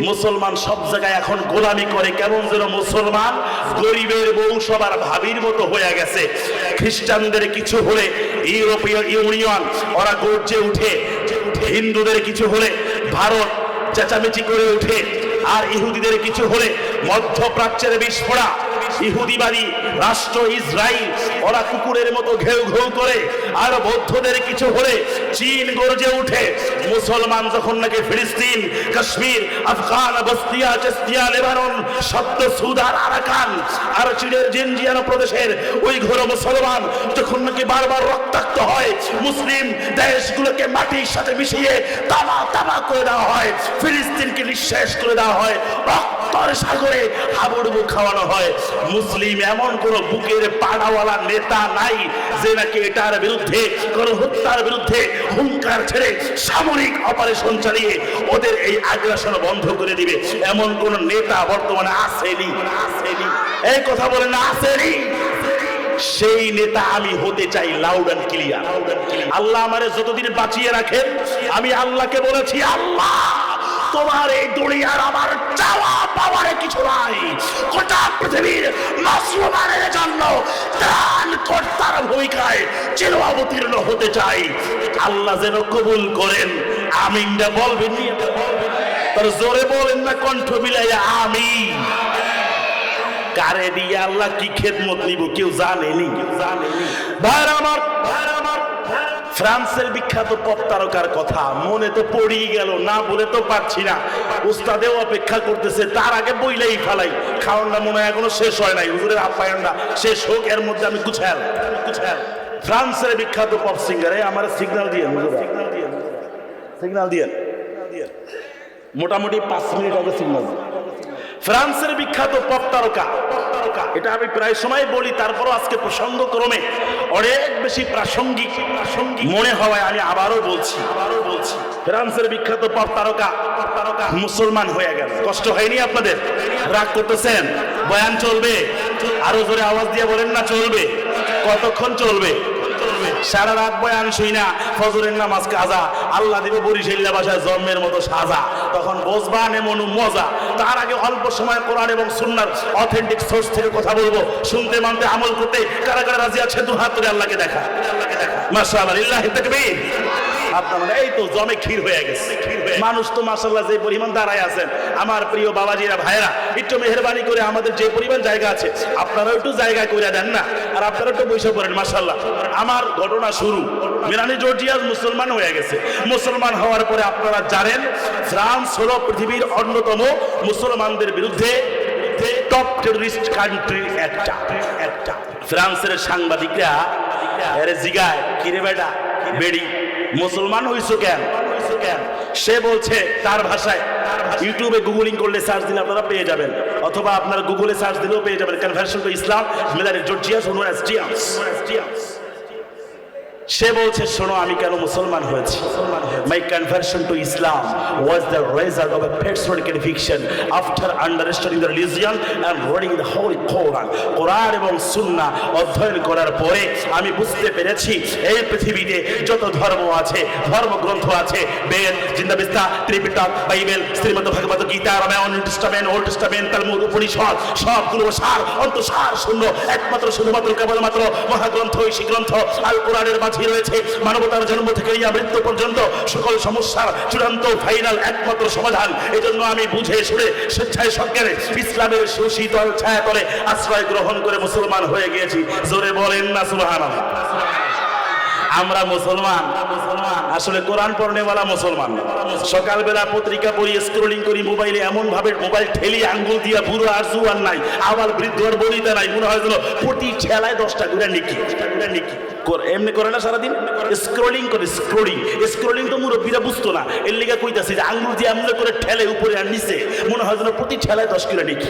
মুসলমান সব জায়গায় এখন গোলামি করে, কেমন যেন মুসলমান গরিবের বউ সবার ভাবির মতো হয়ে গেছে। খ্রিস্টানদের কিছু হলে ইউরোপীয় ইউনিয়ন ওরা গর্জে উঠে, হিন্দুদের কিছু হলে ভারত চেঁচামেচি করে উঠে, আর ইহুদিদের কিছু হলে মধ্যপ্রাচ্যের বিস্ফোরা ইহুদিবাদী রাষ্ট্র ইসরায়েল ওরা কুকুরের মতো ঘেউ ঘেউ করে, আর বৌদ্ধদের কিছু হলে চীন গর্জে উঠে। মুসলমান যখন নাকি ফিলিস্তিন, কাশ্মীর, আফগান, বস্তিয়া, চেস্তিয়া, লেবানন, সদ্য সুদান, আরাকান আর চীনের জিনজিয়ানো প্রদেশের ওই ঘোর মুসলমান যখন নাকি বারবার রক্তাক্ত হয়, মুসলিম দেশগুলোকে মাটির সাথে মিশিয়ে তামা তামা করে দেওয়া হয়, ফিলিস্তিনকে নিঃশেষ করে দেওয়া হয়, রক্তের সাগরে হাবুডুবু খাওয়ানো হয়। মুসলিম এমন কোন বুকের পাড়াওয়ালা নেতা নাই যে নাকি এটার বিরুদ্ধে, কোন হত্যার বিরুদ্ধে হুঙ্কার ছেড়ে সামরিক অপারেশন চালিয়ে ওদের এই আগ্রাসন বন্ধ করে দিবে। এমন কোন নেতা বর্তমানে আসেনি। এই কথা বলে না, আসেনি। সেই নেতা আমি হতে চাই, লাউড এন্ড ক্লিয়ার। আল্লাহ আমারে যতদিন বাঁচিয়ে রাখেন, আমি আল্লাহকে বলেছি, আল্লাহ তোমার এই দুনিয়ার আমার চাওয়া পাওয়ার কিছু নাই, গোটা পৃথিবীর মুসলমানের জন্য ত্রাণকর্তার ভূমিকায় চির অবতীর্ণ হতে চাই। আল্লাহ যেন কবুল করেন। আমিনটা বলবেন, তার জোরে বলেন না, কণ্ঠ মিলাইয়া আমিন। কারে দিয়ে আল্লাহ কি খেদমত নিব কেউ জানেনি। ভাইরা আমার, ফ্রান্সের বিখ্যাত পপ তারকার কথা মনে তো পড়েই গেল, না বলে তো পারছি না। উস্তাদেও অপেক্ষা করতেছে, তার আগে বইলেই ফালাই। খাওয়ানটা মনে হয় এখনো শেষ হয় নাই, হুজুরের আপ্যায়নটা শেষ হোক, এর মধ্যে আমি গুছাল। ফ্রান্সের বিখ্যাত পপ সিঙ্গার, আমার সিগন্যাল দিয়ে, সিগন্যাল দিয়ে মোটামুটি 5 মিনিট আগে সিগন্যাল। ফ্রান্সের বিখ্যাত পপ তারকা, এটা আমি প্রায় সময় বলি, তারপরও আজকে প্রসঙ্গক্রমে অনেক বেশি প্রাসঙ্গিক মনে হওয়ায় আমি আবারও বলছি। ফ্রান্সের বিখ্যাত পপ তারকা মুসলমান হয়ে গেল। কষ্ট হয়নি আপনাদের? রাগ করতেছেন? বয়ান চলবে? আরো জোরে আওয়াজ দিয়ে বলেন না চলবে। কতক্ষণ চলবে? সারা রাত বয়ান শুই না, ফজরের নামাজ কাজা, আল্লাহ দিবে বরিশাল্লা ভাষায় জন্মের মতো সাজা, তখন বসবা নেমনু মজা। তার আগে অল্প সময় কোরআন এবং সুন্নাহর অথেন্টিক সোর্স থেকে কথা বলবো, শুনতে মানতে আমল করতে কারা কারা রাজি আছে দু হাত তুলে আল্লাহকে দেখা। মাশাআল্লাহ, লিল্লাহি তাকবীর। আপনার এই তো জমে ক্ষীর হয়ে গেছে। মানুষ তো মাশাআল্লাহ যে পরিমাণ দাঁড়ায় আছেন, আমার প্রিয় বাবাজিরা ভাইরা, একটু মেহেরবানি করে আমাদের যে পরিমাণ জায়গা আছে আপনারা একটু জায়গা করে দেন না, আর আপনারা একটু বসে পড়েন। মাশাআল্লাহ, আমার ঘটনা শুরু, মেলানি জর্জিয়াস মুসলমান হয়ে গেছে। মুসলমান হওয়ার পরে আপনারা জানেন ফ্রান্স হলো পৃথিবীর অন্যতম মুসলমানদের বিরুদ্ধে টপ টেররিস্ট কান্ট্রি একটা। ফ্রান্সের সাংবাদিকরা এর জিগায়, কিরে বেটা বেড়ি মুসলমান হইছো কেন? সে বলছে তার ভাষায়, ইউটিউবে গুগলিং করলে সার্চ দিলে আপনারা পেয়ে যাবেন, অথবা আপনারা গুগলে সার্চ দিলেও পেয়ে যাবেন, conversion to Islam Melanie Georgiades ইউনিভার্সিটিয়াস। সে বলছে শোনো আমি কেন মুসলমান হয়েছি। My conversion to Islam was the result of a personal conviction after understanding the religion and reading the holy Quran. কোরআন এবং সুন্নাহ অধ্যয়ন করার পরে আমি বুঝতে পেরেছি এই পৃথিবীতে যত ধর্ম আছে, ধর্মগ্রন্থ আছে, বেদ, জিন্দাবিস্তা, Tripitaka, Bible, Shrimad Bhagavad Gita, Ramayana, New Testament, Old Testament, Talmud, Upanishad, সবগুলো সার অন্তঃসার শূন্য, একমাত্র শুধুমাত্র কেবলমাত্র মহাগ্রন্থ ঐশী গ্রন্থ আল কোরআনের মাঝে রয়েছে মানবতার জন্ম থেকে মৃত্যু পর্যন্ত সকল সমস্যার চূড়ান্ত ফাইনাল একমাত্র সমাধান। এজন্য আমি বুঝে শুনে স্বেচ্ছায় সজ্ঞানে ইসলামের সুশীতল ছায়া তলে আশ্রয় গ্রহণ করে মুসলমান হয়ে গিয়েছি। জোরে বলেন না সুবহানাল্লাহ। আমরা মুসলমান, আসলে কোরআন পড়নেওয়ালা মুসলমান। সকালবেলা পত্রিকা পড়ি, স্ক্রলিং করি মোবাইলে, এমন ভাবে মোবাইল ঠেলি আঙ্গুল দিয়া বুড়ো আর জুয়ান নাই, আবার বৃদ্ধ আর বনিতা নাই, মনে হয় যেন প্রতি ঠেলায় 10টা করে নিকি। এমনি করে না সারাদিন স্ক্রলিং করে। স্ক্রলিং তো মুরব্বীরা বুঝতো না, এর লিগে কইতাছি যে আঙ্গুল দিয়ে এমনি করে ঠেলে উপরে আর নিচে, মনে হয় যেন প্রতি ঠেলায় 10 করে নিকি।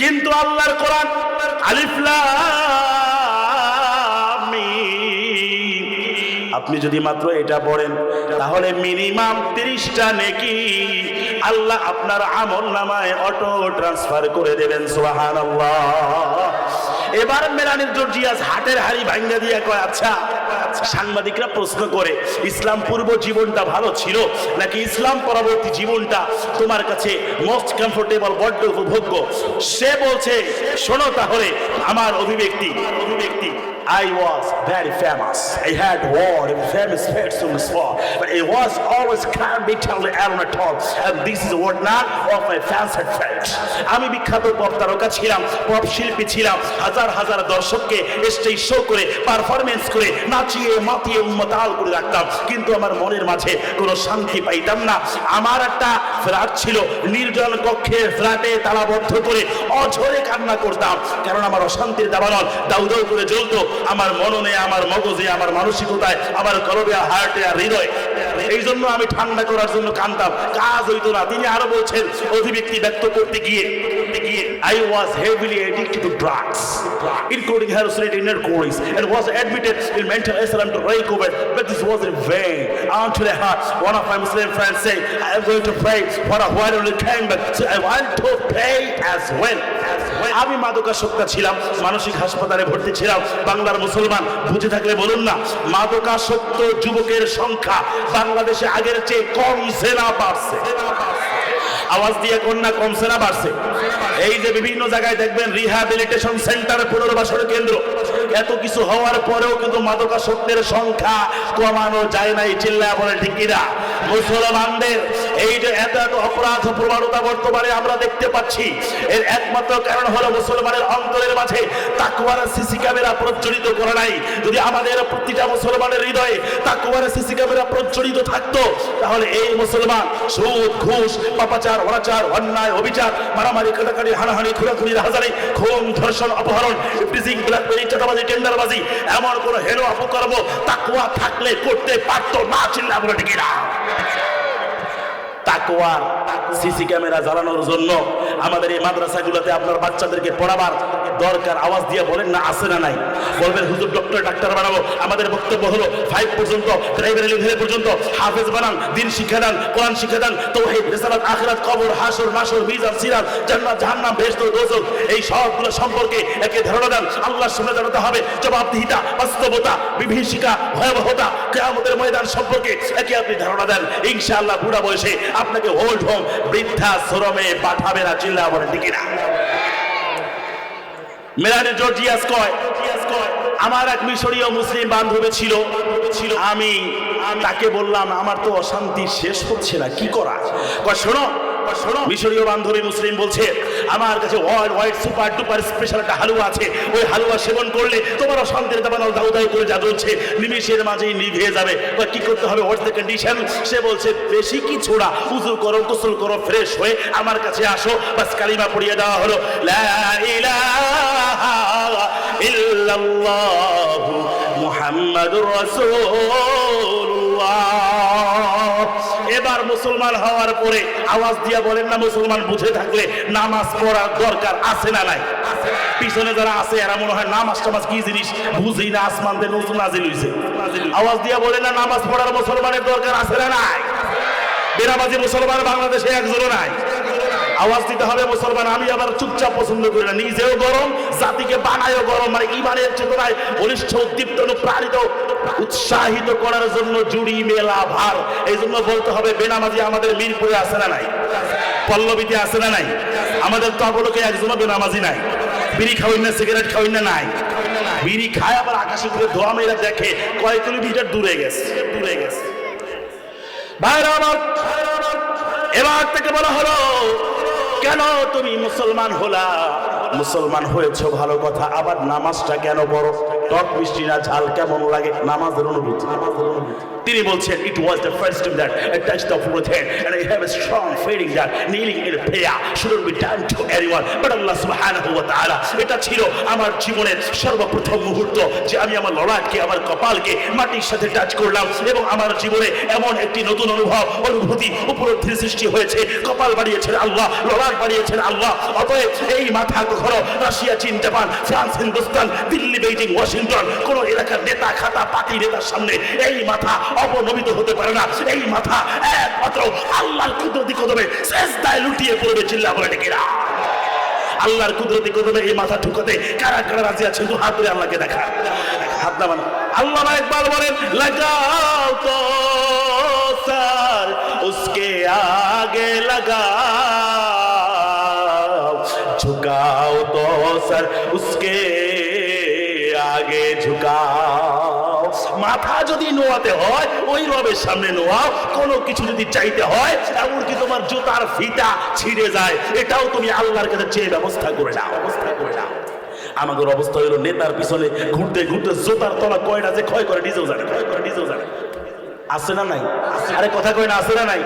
কিন্তু আল্লাহর কোরআন আলিফ লাম মিম, আপনি যদি মাত্র এটা পড়েন তাহলে মিনিমাম 30টা নেকি আল্লাহ আপনার আমল নামায় অটো ট্রান্সফার করে দেবেন। সুবহানাল্লাহ। এবার মেলানির জর্জিয়াস হাটের হাড়ি ভাঙ্গা দিয়ে কয়, আচ্ছা সাংবাদিকরা প্রশ্ন করে ইসলাম পূর্ব জীবনটা ভালো ছিল নাকি ইসলাম পরবর্তী জীবনটা তোমার কাছে মোস্ট কমফোর্টেবল, বড্ড উপভোগ্য? সে বলছে শোনো তাহলে আমার অভিব্যক্তি, I was very famous. I had won a famous person before, but it was always can't be tell the Aaron at all. And this is what none of my fans had felt. আমি বিখ্যাত pop তারকা ছিলাম, pop শিল্পী ছিলাম, হাজার হাজার দর্শককে stage show করে পারফরমেন্স করে নাচিয়ে মাতিয়ে উন্মতাল করে রাখতাম, কিন্তু আমার মনের মাঝে কোনো শান্তি পাইতাম না। আমার একটা ফ্ল্যাট ছিল, নির্জন কক্ষে ফ্ল্যাটে তালাবদ্ধ করে অঝরে কান্না করতাম, কারণ আমার অশান্তির দাবানল দাউ দাউ করে জ্বলতো আমার মননে, আমার মগজে, আমার মানসিকতায়, আমার কলবে, হার্টে আর হৃদয়। এই জন্য আমি ঠান্ডা করার জন্য কাঁদতাম, কাজ হইতো না। তিনি আরো বলছেন অভিব্যক্তি ব্যক্ত করতে গিয়ে, I was heavily addicted to drugs, including hallucinating narcotics, and was admitted in mental asylum to recover, but this was in vain. Until I heard one of my Muslim friends say, I am going to pray for a while only came back, so I want to pray as well. আমি মাদকাসক্ত ছিলাম, মানসিক হাসপাতালে ভর্তি ছিলাম। বাংলার মুসলমান বুঝে থাকলে বলুন না, মাদকাসক্ত যুবকের সংখ্যা বাংলাদেশে আগের চেয়ে কমছে না বাড়ছে? আওয়াজ দিয়ে কন্যা কমছে না বাড়ছে? এই যে বিভিন্ন জায়গায় দেখবেন রিহ্যাবিলিটেশন সেন্টার, পুনর্বাসন কেন্দ্র, এত কিছু হওয়ার পরেও কিন্তু মাদকাসক্তের সংখ্যা কমানো যায় নাই। চিল্লায়া বলে ঠিক কিনা? মুসলমানদের এই যে এত এত অপরাধ প্রবণতা বর্তমানে আমরা দেখতে পাচ্ছি, এর একমাত্র কারণ হলো মুসলমানের অন্তরের মাঝে তাকওয়ার সিসি ক্যামেরা প্রজ্বলিত করা নাই। যদি আমাদের প্রতিটা মুসলমানের হৃদয়ে তাকওয়ার সিসি ক্যামেরা প্রজ্বলিত থাকতো, তাহলে এই মুসলমান সুদ, ঘুষ, পাপাচার, অনাচার, অন্যায়, অবিচার, মারামারি, কাটাকাটি, হানাহানি, খুনাখুনি, রাহাজানি, খুন, ধর্ষণ, অপহরণ, ইফটিজিং, ব্ল্যাকমেইল, চাঁদাবাজি, টেন্ডারবাজি, এমন কোন হেন অপকর্ম তাকওয়া থাকলে করতে পারতো না। চিল্লা বলে ঠিক না? তাকওয়ার সিসি ক্যামেরা জ্বালানোর জন্য আমাদের এই মাদ্রাসাগুলোতে আপনার বাচ্চাদেরকে পড়াবার দরকার। আওয়াজ দিয়ে বলেন না, আছে না নাই? বলবেন হুজুর ডক্টর ডাক্তার বানাবো। আমাদের বক্তব্য হলো 5 পর্যন্ত, প্রাইমারি লেভেল পর্যন্ত হাফেজ বানান, দিন শিক্ষা দেন, কোরআন শিক্ষা দেন, তাওহীদ, রিসালাত, আখিরাত, কবর, হাসর, নাসর, মিজান, সিরাত, জান্নাত, জাহান্নাম, বেহেশত, দোজখ, এই সবগুলো সম্পর্কে একে ধারণা দেন। আল্লাহর সামনে দাঁড়াতে হবে, জবাবদিহিতা, বাস্তবতা, বিভীষিকা, ভয়াবহতা, কিয়ামতের ময়দান সম্পর্কে একে আপনি ধারণা দেন। ইনশাআল্লাহ বুড়া বয়সে আপনাকে ওল্ড হোম, বৃদ্ধাশ্রমে পাঠাবে না। চিল্লা বলেন ঠিক না? মেলানি জর্জিয়াস কয়, আমার এক মিশরীয় মুসলিম বান্ধবী ছিল, আমি তাকে বললাম আমার তো অশান্তি শেষ হচ্ছে না, কি করা? শোনো, মিশরীয় বান্ধবী মুসলিম বলছে আমার কাছে ওয়ার্ল্ড সুপার ডুপার স্পেশাল একটা হালুয়া আছে, ওই হালুয়া সেবন করলে তোমার অশান্তির দাবানল দাউ দাউ করে যা জ্বলছে নিমিষের মাঝেই নিভে যাবে। কি করতে হবে, হোয়াটস দ্য কন্ডিশন? সে বলছে বেশি কিছু না, উযু করো, গোসল করো, ফ্রেশ হয়ে আমার কাছে আসো, বাস কালিমা পড়িয়ে দেওয়া হলো, লা ইলাহা ইল্লাল্লাহু মুহাম্মাদুর রাসূলুল্লাহ। এবার মুসলমান হওয়ার পরে আওয়াজ দিয়া বলেন না, মুসলমান বুঝে থাকলে নামাজ পড়ার দরকার আছে না নাই? পিছনে যারা আছে এরা মনে হয় নামাজ টামাজ কি জিনিস বুঝি না, আসমান থেকে নজরুল নাজিল হইছে। আওয়াজ দিয়া বলেন না, নামাজ পড়ার মুসলমানের দরকার আছে না নাই? বেনামাজি মুসলমান বাংলাদেশে একজনও নাই। আওয়াজ দিতে হবে মুসলমান। আমি আবার চুপচাপ পছন্দ করি না, নিজেও গরম, জাতিকে বানায়ও গরম, মানে ইমানের চেতনায় বলিষ্ঠ, উদ্দীপ্ত, অনুপ্রাণিত, উৎসাহিত করার জন্য জুড়ি মেলা ভার। এই জন্য বলতে হবে বেনামাজি আমাদের মিরপুরে আছে না নাই? পল্লবীতে আছে না নাই? আমাদের তবলকে একজনও বেনামাজি নাই। বিড়ি খাওয়াই না, সিগারেট খাওয়াই না নাই? বিড়ি খায় আবার আকাশে করে ধোয়া মেয়েরা দেখে কয়েক কিলোমিটার দূরে গেছে। ভাইরা আমার, এবার থেকে বলা হলো কেন তুমি মুসলমান হলা? মুসলমান হয়েছ ভালো কথা, আবার নামাজটা কেন পড়ো? টক মিষ্টি না ঝাল কেমন লাগে? নামাজের অনুভূতি। তিনি বলছেন it was the first time that I touched the fourth hand and I have a strong feeling that kneeling in prayer shouldn't be done to anyone but Allah subhanahu wa ta'ala। এটা ছিল আমার জীবনের সর্বপ্রথম মুহূর্ত যে আমি আমার ললাটকে, আমার কপালকে মাটির সাথে টাচ করলাম এবং আমার জীবনে এমন একটি নতুন অনুভূতি উপলব্ধির সৃষ্টি হয়েছে। কপাল বাড়িয়েছেন আল্লাহ, ললাট বাড়িয়েছেন আল্লাহ। অতএব এই মাথা কখনো রাশিয়া, চীন, Japan, France, Hindustan, Delhi, Beijing, Washington কোন এলাকার নেতা, খাতা, পাতি নেতার সামনে এই মাথা অবনমিত হতে পারে না। এই মাথা একমাত্র আল্লাহর কুদরতি কদমে সেজদায় লুটিয়ে পড়বে। চিল্লা বলে ঠিক না? আল্লাহর কুদরতি কদমে এই মাথা ঠুকাতে কারা কারা রাজি আছেন? তো হাত ধরে আল্লাহকে দেখা, হাত না বানা। আল্লাহ একবার বলেন লাগাও তো সর উসকে আগে লাগাও, ঝুকাও তো সর উসকে আগে ঝুকাও। মাথা যদি নোয়াতে হয় ওই রবের সামনে নোয়াও। কোনো কিছু যদি চাইতে হয় এমনকি তোমার জুতার ফিতা ছিঁড়ে যায়, এটাও তুমি আল্লাহর কাছে চেয়ে ব্যবস্থা করে নাও। আমাদের অবস্থা হলো নেতার পিছনে ঘুরতে ঘুরতে জুতার তলা কয়টা যে ক্ষয় করে নিজেও জানে, আছে না নাই? আরে কথা কয় না, আছে না নাই?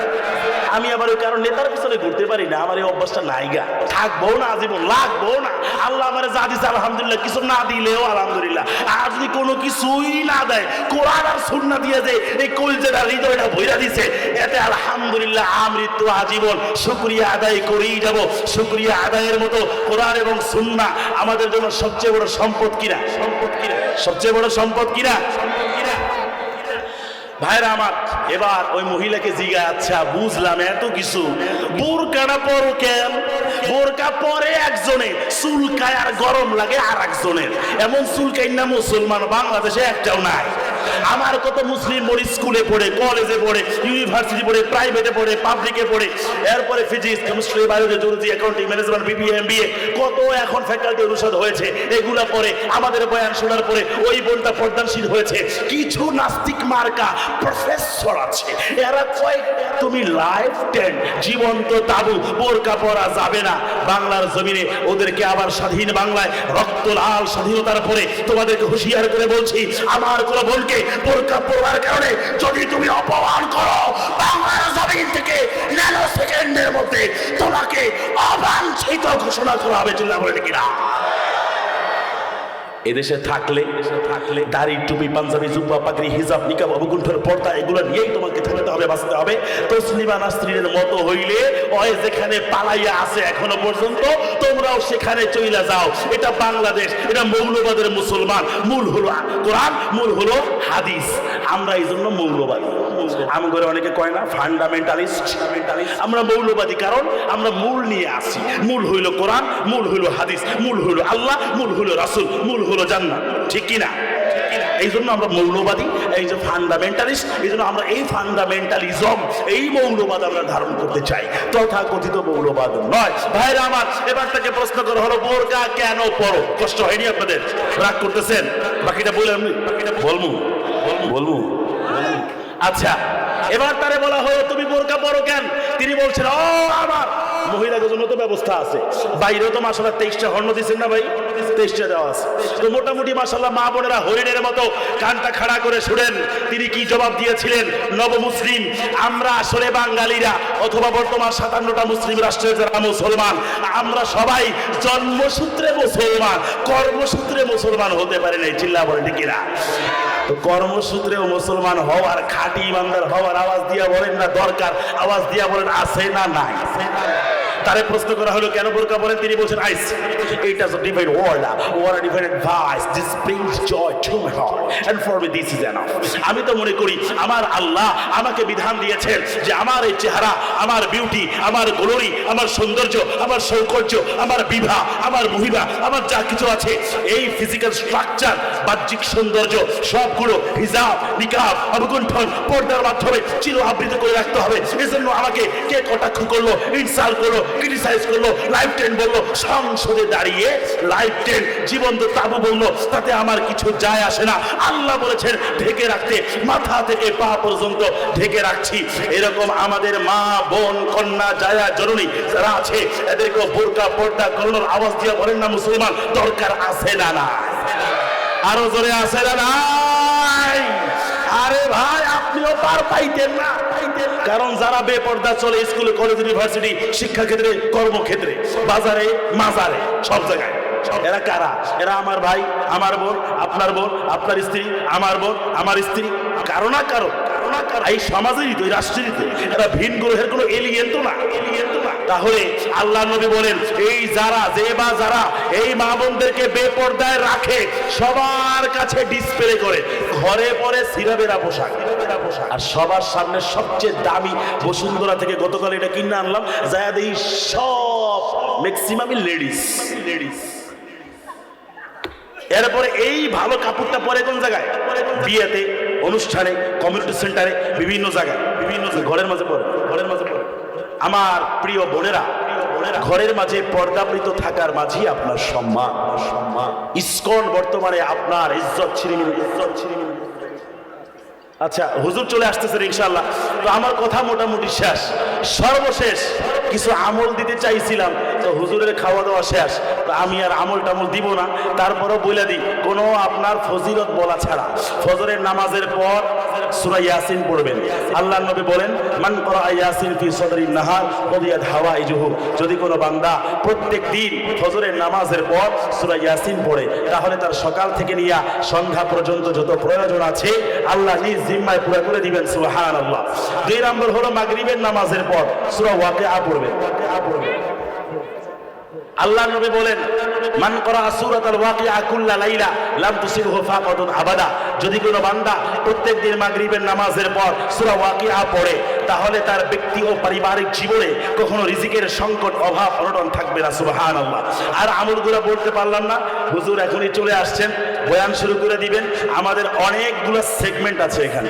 আমি আবার ওই কারণ নেতার পিছনে ঘুরতে পারি না, আমার এই অভ্যাসটা নাই গা। থাকবো না আজীবন, লাগবো না। আল্লাহ আমার যা দিছে আলহামদুলিল্লাহ, কিছু না দিলেও আলহামদুলিল্লাহ। আর যদি কোনো কিছুই না দেয়, কোরআন আর সুন্নাহ দিয়ে যে এই কলজেটা হৃদয়টা ভইরা দিছে, এতে আলহামদুলিল্লাহ আমৃত্যু আজীবন শুকরিয়া আদায় করেই যাব। শুকরিয়া আদায়ের মতো কোরআন এবং সুন্নাহ আমাদের জন্য সবচেয়ে বড় সম্পদ কিনা? সবচেয়ে বড় সম্পদ কিনা? ভাইরা আমার, এবার ওই মহিলাকে জিজ্ঞাসা, আচ্ছা বুঝলাম এত কিছু, বোরকাটা পরো কেন? বোরকা পরে একজনে, চুলকায় আর গরম লাগে আর একজনের। এমন চুলকাই না মুসলমান বাংলাদেশে একটাও নাই। আমার কত মুসলিম বোর্ড স্কুলে পড়ে, কলেজে পড়ে, ইউনিভার্সিটি পড়ে, প্রাইভেটে পড়ে, পাবলিকে পড়ে, এরপরে physics, chemistry, biology, zoology, accounting, management, BBA, MBA, কত এখন ফ্যাকাল্টি অনুষদ হয়েছে। এগুলা পরে আমাদের বয়ান শোনার পরে ওই বোনটা পর্দানশীল হয়েছে। কিছু নাস্তিক মার্কা প্রফেসর আছে, এরা কয় তুমি লাইফ টেন জীবন্ত তাবু, বোরকা পরা যাবে না। বাংলার জমিনে ওদেরকে আবার স্বাধীন বাংলায় রক্ত লাল স্বাধীনতার পরে তোমাদেরকে হুঁশিয়ার করে বলছি, আমার কোনো বোনকে বোরকা পরার কারণে যদি তুমি অপমান করো, বাংলার জমিন থেকে ন্যানো সেকেন্ডের মধ্যে তোমাকে অবাঞ্ছিত ঘোষণা করা হবে। চিল্লা বলে কিনা? এদেশে থাকলে দাড়ি টুপি পাঞ্জাবি জুব্বা পাগড়ি হিজাব নিকাব অবগুণ্ঠের পর্দা এগুলো নিয়েই তোমাকে থাকতে হবে, বাঁচতে হবে। তসলিমা নাসরিনের মতো হইলে ওই যেখানে পালাইয়া আছে এখনো পর্যন্ত তোমরাও সেখানে চইলা যাও। এটা বাংলাদেশ, এটা মৌলবাদের মুসলমান। মূল হলো কোরআন, মূল হলো হাদিস। আমরা এই জন্য মৌলবাদী। আমগরে অনেকে কয় না ফান্ডামেন্টালিস্ট। আমরা মৌলবাদী কারণ আমরা মূল নিয়ে আসি। মূল হইল কোরআন, মূল হইল হাদিস, মূল হইল আল্লাহ, মূল হইল রাসূল, মূল হলো জান্নাত। ঠিক কি না? এই জন্য আমরা মৌলবাদী, এই যে ফান্ডামেন্টালিস্ট, এই জন্য আমরা এই ফান্ডামেন্টালিজম, এই মৌলবাদ আমরা ধারণ করতে চাই, তথাকথিত মৌলবাদ নয়। ভাইরা আমার, এবার থেকে প্রশ্ন করা হলো বোরকা কেন পরো? কষ্ট হয়নি আপনাদের? রাগ করতেছেন? বাকিটা বলে আমি বলবো। আচ্ছা, এবার তারে বলা হলো তুমি বোরকা পরো কেন? তিনি বলছেন ও আমার মহিলাদের জন্য তো ব্যবস্থা আছে, বাইরেও তো মাশাআল্লাহ 23টা হর্ন দিচ্ছেন না ভাই, 23টা দেওয়া আছে। তো মোটামুটি মাশাআল্লাহ মা বোনেরা হরিণের মতো কানটা খাড়া করে শুনেন তিনি কি জবাব দিয়েছিলেন। নবমুসলিম আমরা আসলে বাঙালিরা অথবা বর্তমান 57টা মুসলিম রাষ্ট্রের যারা মুসলমান, আমরা সবাই জন্মসূত্রে মুসলমান, কর্মসূত্রে মুসলমান হতে পারি নাই। চিল্লা বলেন ঠিক কিনা? তো কর্মসূত্রেও মুসলমান হওয়ার, খাঁটি ইমানদার হওয়ার আওয়াজ দিয়া বলেন না দরকার, আওয়াজ দিয়া বলেন আছে না নাই? তারে প্রশ্ন করা হলো কেন বোরকা বলেন? তিনি বলছেন আইস it has a divine order or a divine advice, this brings joy to my heart and for me this is enough. আমি তো মনে করি আমার আল্লাহ আমাকে বিধান দিয়েছেন যে আমার এই চেহারা, আমার বিউটি, আমার গ্লোরি, আমার সৌন্দর্য, আমার সৌকর্য, আমার বিভা, আমার মহিমা, আমার যা কিছু আছে, এই ফিজিক্যাল স্ট্রাকচার, বাহ্যিক সৌন্দর্য সবগুলো হিজাব, নিকাব, অবগুণ্ঠন, পর্দার মাধ্যমে চির আবৃত করে রাখতে হবে। এজন্য আমাকে কে কটাক্ষ করলো, ইনসাল্ট করলো, ক্রিটিসাইজ করলো, লাইফ 10 বললো, সংসদে দাঁড়িয়ে লাইফ 10 জীবন্ত তাবু বললো, তাতে আমার কিছু যায় আসে না। আল্লাহ বলেছেন ঢেকে রাখতে, মাথা থেকে পা পর্যন্ত ঢেকে রাখছি। এরকম আমাদের মা বোন কন্যা জায়া জননী যারা আছে এদেরকে বোরকা পর্দা করানোর আওয়াজ দিয়ে বলেন না মুসলমান দরকার আছে না? না আরো জোরে আছে না নাই? আরে ভাই আপনিও পার পাইতেন না, কারণ যারা বেপর্দা চলে স্কুলে, কলেজ, ইউনিভার্সিটি, শিক্ষাক্ষেত্রে, কর্মক্ষেত্রে, বাজারে, মাজারে, সব জায়গায়, এরা কারা? এরা আমার ভাই, আমার বোন, আপনার বোন, আপনার স্ত্রী, আমার বোন, আমার স্ত্রী, কারো না কারো এই সমাজেরই তো, এই রাষ্ট্রেরই তো। এরা ভিন গ্রহের কোনো এলিয়েন তো না। তাহলে আল্লাহ নবী বলেন এই যারা এই মা বোনদেরকে বেপর্দায় রাখে সবার কাছে ডিসপ্লে করে, ঘরে পরে সিরাবেরা পোশাক, আর সবার সামনে সবচেয়ে দামি বসুন্ধরা থেকে গতকাল এটা কিনে আনলাম, যায়া দেই সব ম্যাক্সিমামই লেডিস। এরপরে এই ভালো কাপড়টা পরে কোন জায়গায়? বিয়েতে, অনুষ্ঠানে, কমিউনিটি সেন্টারে, বিভিন্ন জায়গায়, ঘরের মাঝে পরে। আমার প্রিয় বোনেরা, ঘরের মাঝে পর্দাবৃত থাকার মাঝে আপনার সম্মান। ইসকন বর্তমানে আপনার ইজ্জত ছিনিয়ে। আচ্ছা, হুজুর চলে আসতেছেন ইনশাআল্লাহ। তো আমার কথা মোটামুটি শেষ। সর্বশেষ কিছু আমল দিতে চাইছিলাম, তো হুজুরের খাওয়া দাওয়া শেষ, তো আমি আর আমল টামল দিব না। তারপরও বলে দিই, কোনো আপনার ফজিলত বলা ছাড়া ফজরের নামাজের পর সূরা ইয়াসিন পড়বেন। আল্লাহর নবী বলেন মান ক্বারা ইয়াসিন ফি সদরিন নাহার ওয়াদিয়াত হাওয়াইজুহু, যদি কোনো বান্দা প্রত্যেক দিন ফজরের নামাজের পর সূরা ইয়াসিন পড়ে, তাহলে তার সকাল থেকে নিয়ে সন্ধ্যা পর্যন্ত যত প্রয়োজন আছে আল্লাহ নিজ জিম্মায় পুরো করে দিবেন। সুবহানাল্লাহ। 2 নম্বর হলো মাগরিবের নামাজের পর সূরা ওয়াকিয়া পড়বেন। আল্লাহ নবী বলেন মান ক্বারা সূরাতাল ওয়াকিয়া কুল্লা লাইলা লাম তুসিবহু ফাকাতুন আবাদা, যদি কোনো বান্দা প্রত্যেকদিন মাগরিবের নামাজের পর সূরা ওয়াকিয়া পড়ে, তাহলে তার ব্যক্তি ও পারিবারিক জীবনে কখনো রিজিকের সংকট, অভাব, অনটন থাকবে না। সুবহানাল্লাহ। আর আমলগুলো বলতে পারলাম না, হুজুর এখনই চলে আসছেন, বয়ান শুরু করে দিবেন। আমাদের অনেকগুলো সেগমেন্ট আছে এখানে।